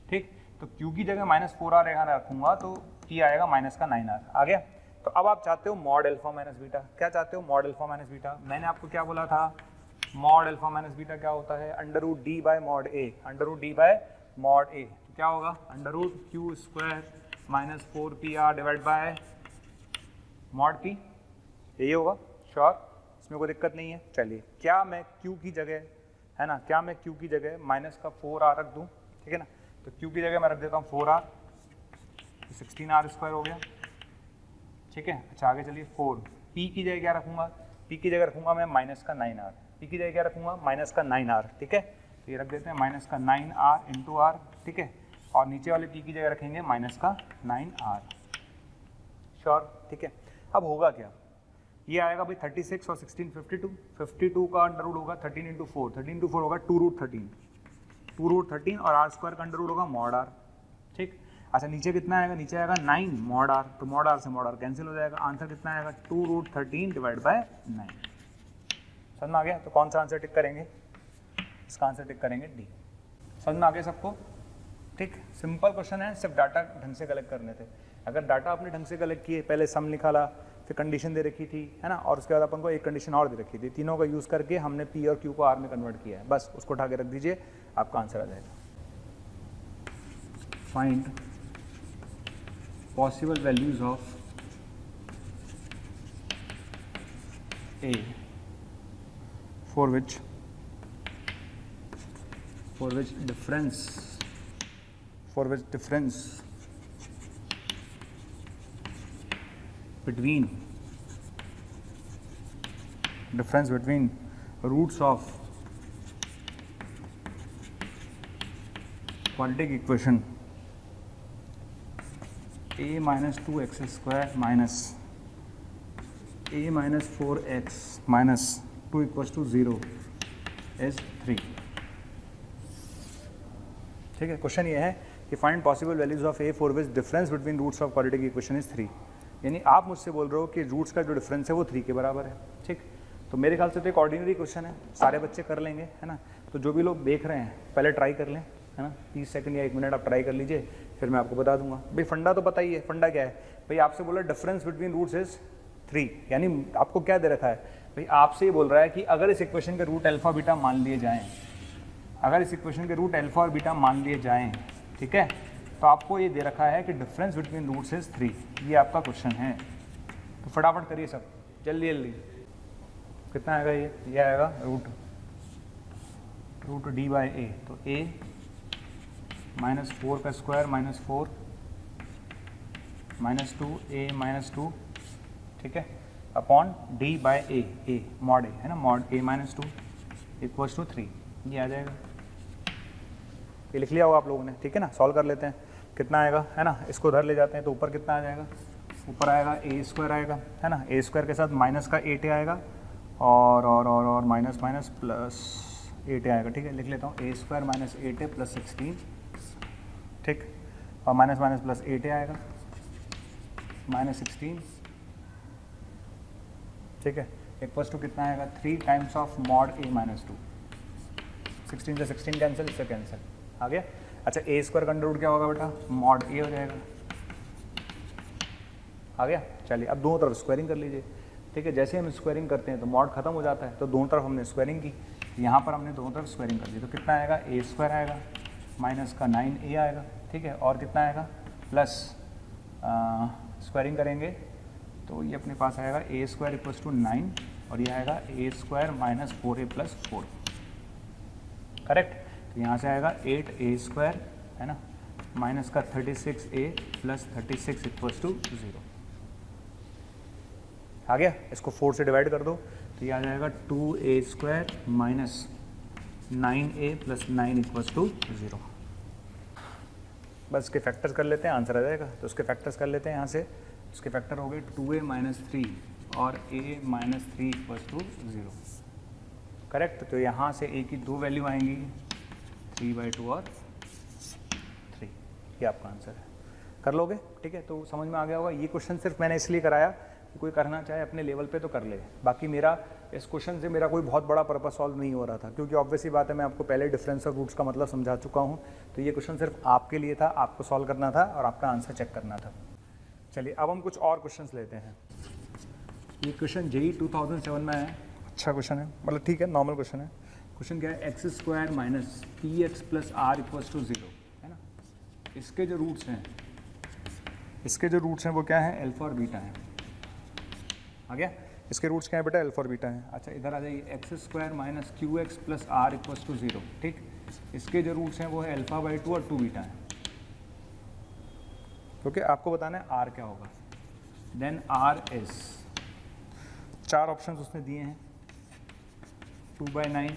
ठीक, तो q की जगह -4r यहाँ रखूंगा तो p आएगा -9r। आ गया? तो अब आप चाहते हो मॉड अल्फा माइनस बीटा, क्या चाहते हो, मॉड अल्फा माइनस बीटा। मैंने आपको क्या बोला था, मॉड अल्फा माइनस बीटा क्या होता है, √d/mod a, √d/mod a। तो क्या होगा, √q² -4pr divide by mod p, यही होगा। श्योर, इसमें कोई दिक्कत नहीं है। चलिए क्या मैं q की जगह, है ना, क्या मैं q की जगह -4r रख दूं, ठीक है ना। तो q की जगह मैं रख देता हूँ 4r, 16r² हो गया, ठीक है। अच्छा आगे चलिए 4, p की जगह क्या रखूंगा, p की जगह रखूंगा मैं -9r, p की जगह क्या रखूंगा, -9r, ठीक है। तो ये रख देते हैं -9r इंटू r, ठीक है, और नीचे वाले p की जगह रखेंगे -9r। श्योर, ठीक है। अब होगा क्या, ये आएगा भाई 36 और 16 52, 52 का अंडर रूट होगा 13 इंटू 4, 13 इंटू 4 होगा 2√13, 2√13 और r² का अंडर रूट होगा mod r, ठीक। अच्छा नीचे कितना आएगा, नीचे आएगा 9 mod r, तो mod r से mod r कैंसिल हो जाएगा। आंसर कितना आएगा, 2√13 डिवाइड बाय 9। समझ में आ गया? तो कौन सा आंसर टिक करेंगे, इसका आंसर टिक करेंगे डी। समझ में आ गया सबको? ठीक, सिंपल क्वेश्चन है, सिर्फ डाटा ढंग से कलेक्ट करने थे। अगर डाटा आपने ढंग से कलेक्ट किए, पहले सम निकाला, फिर कंडीशन दे रखी थी, है ना, और उसके बाद अपन को एक कंडीशन और दे रखी थी, तीनों का यूज़ करके हमने पी और क्यू को आर में कन्वर्ट किया है, बस उसको उठा के रख दीजिए, आपका आंसर आ जाएगा। Find possible values of A for which difference between roots of quadratic equation a minus 2x square minus a minus 4x minus 2 equals to 0 is 3। ठीक है, क्वेश्चन ये है कि find possible values of a for which difference between roots of quadratic equation is 3। यानी आप मुझसे बोल रहे हो कि रूट्स का जो डिफरेंस है वो 3 के बराबर है। ठीक, तो मेरे ख्याल से तो एक ऑर्डिनरी क्वेश्चन है, सारे बच्चे कर लेंगे, है ना। तो जो भी लोग देख रहे हैं पहले ट्राई कर लें, है ना, 30 सेकंड या 1 मिनट आप ट्राई कर लीजिए, फिर मैं आपको बता दूंगा। भाई फंडा तो पता ही है, फंडा क्या है भाई, आपसे बोला डिफरेंस बिटवीन रूट्स इज 3, यानी आपको क्या दे रखा है भाई, आपसे ये बोल रहा है कि अगर इस इक्वेशन के रूट अल्फा बीटा मान लिए जाएं, अगर इस इक्वेशन के रूट अल्फा और बीटा मान लिए जाएं, ठीक है, तो आपको ये दे रखा है कि डिफरेंस बिटवीन रूट्स इज 3। ये आपका क्वेश्चन है, तो फटाफट करिए सब, जल्दी जल्दी। कितना आएगा ये आएगा रूट डी बाई ए, तो ए -4 का स्क्वायर -4 -2 a -2, ठीक है, upon d bye A mod ए है ना, मॉड a -2 इक्वल्स टू 3, ये आ जाएगा। ये लिख लिया होगा आप लोगों ने, ठीक है ना। सॉल्व कर लेते हैं, कितना आएगा, है ना। इसको उधर ले जाते हैं तो ऊपर कितना आ जाएगा, ऊपर आएगा a स्क्वायर आएगा, है ना। a स्क्वायर के साथ माइनस का 8a आएगा और माइनस माइनस प्लस 8a आएगा, ठीक है। लिख लेता हूँ a square minus 8a plus 16, ठीक, और माइनस माइनस प्लस 8a आएगा -16, ठीक है, इक्वल्स टू कितना आएगा 3 टाइम्स ऑफ मॉड a -2। 16 से 16 कैंसिल, इससे कैंसिल आ गया। अच्छा, a स्क्वायर का अंडर रूट क्या होगा बेटा, मॉड a हो जाएगा, आ गया। चलिए अब दोनों तरफ स्क्वायरिंग कर लीजिए, ठीक है। जैसे हम स्क्वायरिंग करते हैं तो मॉड खत्म हो जाता है, तो दोनों तरफ हमने स्क्वायरिंग की, यहाँ पर हमने दोनों तरफ स्क्वायरिंग कर दी, तो कितना आएगा a स्क्वायर आएगा माइनस का 9a आएगा, ठीक है, और कितना आएगा प्लस स्क्वायरिंग करेंगे तो ये अपने पास आएगा a स्क्वायर इक्वल्स टू 9 और ये आएगा a square minus 4a plus 4, correct. तो यहाँ से आएगा 8a स्क्वायर, है ना, माइनस का 36a प्लस 36 इक्वल्स टू 0, आ गया। इसको 4 से डिवाइड कर दो तो ये आ जाएगा 2a square minus 9a plus 9 equals to 0। बस इसके फैक्टर्स कर लेते हैं, आंसर आ जाएगा। तो उसके फैक्टर्स कर लेते हैं यहाँ से, उसके फैक्टर हो गए 2a माइनस 3 और a minus 3 equals to 0, correct. तो यहाँ से a की 2 वैल्यू आएंगी 3/2 और 3, ये आपका आंसर है। कर लोगे, ठीक है। तो समझ में आ गया होगा। ये क्वेश्चन सिर्फ मैंने इसलिए कराया कि कोई करना चाहे अपने लेवल पे तो कर ले, बाकी मेरा इस क्वेश्चन से मेरा कोई बहुत बड़ा पर्पस सॉल्व नहीं हो रहा था, क्योंकि ऑब्वियसली बात है मैं आपको पहले डिफरेंस ऑफ रूट्स का मतलब समझा चुका हूँ। तो ये क्वेश्चन सिर्फ आपके लिए था, आपको सॉल्व करना था और आपका आंसर चेक करना था। चलिए अब हम कुछ और क्वेश्चंस लेते हैं। ये क्वेश्चन JEE 2007 में है, अच्छा क्वेश्चन है, मतलब ठीक है, नॉर्मल क्वेश्चन है। क्वेश्चन क्या है, x square minus px plus r equals to 0, है ना। इसके जो रूट्स हैं वो क्या है, अल्फा और बीटा है, आ गया। इसके रूट्स क्या है बेटा, अल्फा और बीटा है। अच्छा, इधर आ जाइए, x square minus QX plus r equals to 0, ठीक। इसके जो रूट्स हैं वो है अल्फा/2 और 2 बीटा है, क्योंकि आपको बताना है आर क्या होगा। देन आर इज, 4 ऑप्शन उसने दिए हैं, 2/9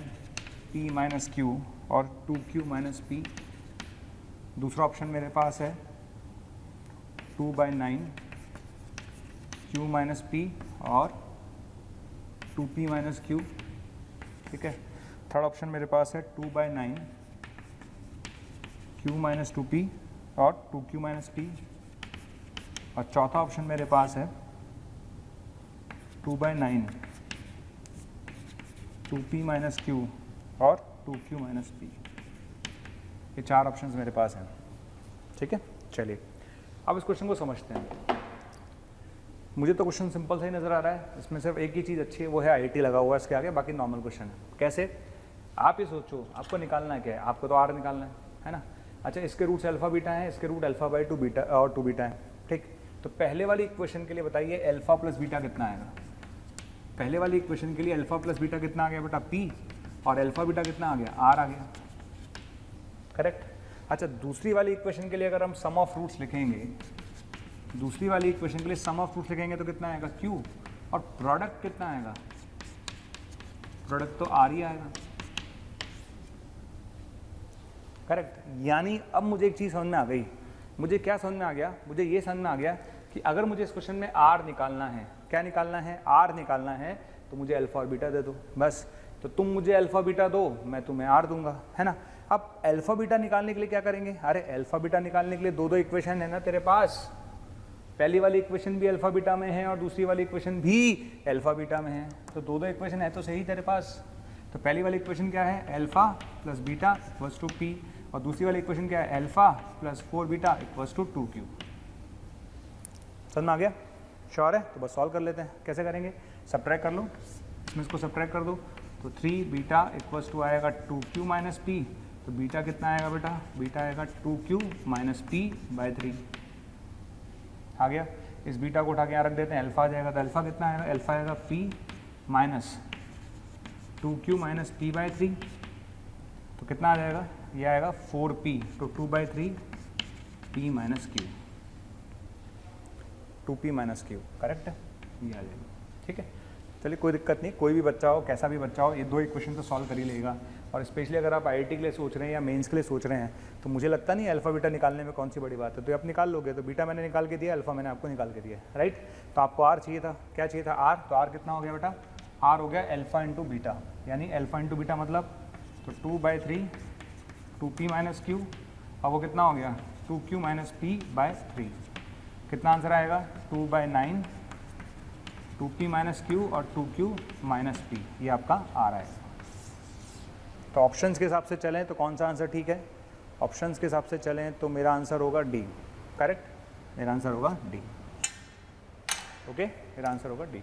p माइनस क्यू और 2q माइनस p। दूसरा ऑप्शन मेरे पास है 2/9 q माइनस p और 2p माइनस q, ठीक है। थर्ड ऑप्शन मेरे पास है 2/9 q माइनस 2p और 2q माइनस p। और चौथा ऑप्शन मेरे पास है 2/9 2p माइनस q और 2q माइनस p। ये 4 ऑप्शंस मेरे पास हैं, ठीक है। चलिए अब इस क्वेश्चन को समझते हैं। मुझे तो क्वेश्चन सिंपल सा ही नज़र आ रहा है, इसमें सिर्फ एक ही चीज़ अच्छी है, वो है IT लगा हुआ है इसके आगे, बाकी नॉर्मल क्वेश्चन है। कैसे, आप ये सोचो, आपको निकालना है क्या है, आपको तो R निकालना है ना। अच्छा, इसके रूट्स अल्फा बीटा हैं, इसके रूट अल्फा/2 बीटा और 2 बीटा है, ठीक। तो पहले वाली इक्वेशन के लिए बताइए अल्फा प्लस बीटा कितना आएगा। पहले वाली इक्वेशन के लिए अल्फा प्लस बीटा कितना आ गया बेटा, P, और अल्फा बीटा कितना आ गया, R आ गया, करेक्ट। अच्छा, दूसरी वाली इक्वेशन के लिए अगर हम सम ऑफ रूट्स लिखेंगे, दूसरी वाली इक्वेशन के लिए सम ऑफ रूट्स लिखेंगे तो कितना आएगा, Q, और प्रोडक्ट कितना आएगा, प्रोडक्ट तो R ही आएगा, करेक्ट। यानी अब मुझे एक चीज़ समझ में आ गई। मुझे क्या समझ में आ गया, मुझे ये समझ में आ गया कि अगर मुझे इस क्वेश्चन में R निकालना है, क्या निकालना है, R निकालना है, तो मुझे अल्फा और बीटा दे दो बस। तो तुम मुझे अल्फा बीटा दो, मैं तुम्हें R दूंगा, है ना। अब अल्फा बीटा निकालने के लिए क्या करेंगे, अरे अल्फा बीटा निकालने के लिए दो इक्वेशन है ना तेरे पास। पहली वाली इक्वेशन भी अल्फा बीटा में है और दूसरी वाली इक्वेशन भी अल्फा बीटा में है, तो दो इक्वेशन है तो सही तेरे पास। तो पहली वाली इक्वेशन क्या है, alpha plus beta equals to P, और दूसरी वाली इक्वेशन क्या है, alpha plus 4 beta equals to 2Q। समझ में आ गया, श्योर है। तो बस सॉल्व कर लेते हैं, कैसे करेंगे, सब्ट्रैक्ट कर लो, इसमें इसको सब्ट्रैक्ट कर दो, तो 3 बीटा इक्वल्स टू आएगा 2Q माइनस P। तो बीटा कितना आएगा बेटा, बीटा आएगा 2Q माइनस P/3, आ गया। इस बीटा को उठा के यहाँ रख देते हैं, अल्फा आ जाएगा, तो अल्फा कितना आएगा, अल्फा आएगा P minus 2Q minus P/3, तो कितना आ जाएगा, ये आएगा 4p, तो 2/3 p minus Q, 2p minus Q, correct है, ये आ जाएगा। ठीक है, चलिए कोई दिक्कत नहीं, कोई भी बच्चा हो, कैसा भी बच्चा हो, ये 2 इक्वेशन तो सॉल्व कर ही लेगा। और स्पेशली अगर आप IIT के लिए सोच रहे हैं या मेंस के लिए सोच रहे हैं, तो मुझे लगता नहीं अल्फा बीटा निकालने में कौन सी बड़ी बात है, तो आप निकाल लोगे। तो बीटा मैंने निकाल के दिया, अल्फा मैंने आपको निकाल के दिया, राइट। तो आपको आर चाहिए था, क्या चाहिए था, आर। तो आर कितना हो गया बेटा, आर हो गया अल्फा इंटू बीटा, यानी अल्फा इंटू बीटा मतलब तो 2/3 2p माइनस क्यू, और वो कितना हो गया 2q माइनस p/3। कितना आंसर आएगा 2/9 2p माइनस क्यू और 2q माइनस p, ये आपका आर आएगा। तो ऑप्शंस के हिसाब से चलें तो कौन सा आंसर ठीक है, ऑप्शंस के हिसाब से चलें तो मेरा आंसर होगा डी, करेक्ट, मेरा आंसर होगा डी। ओके, मेरा आंसर होगा डी।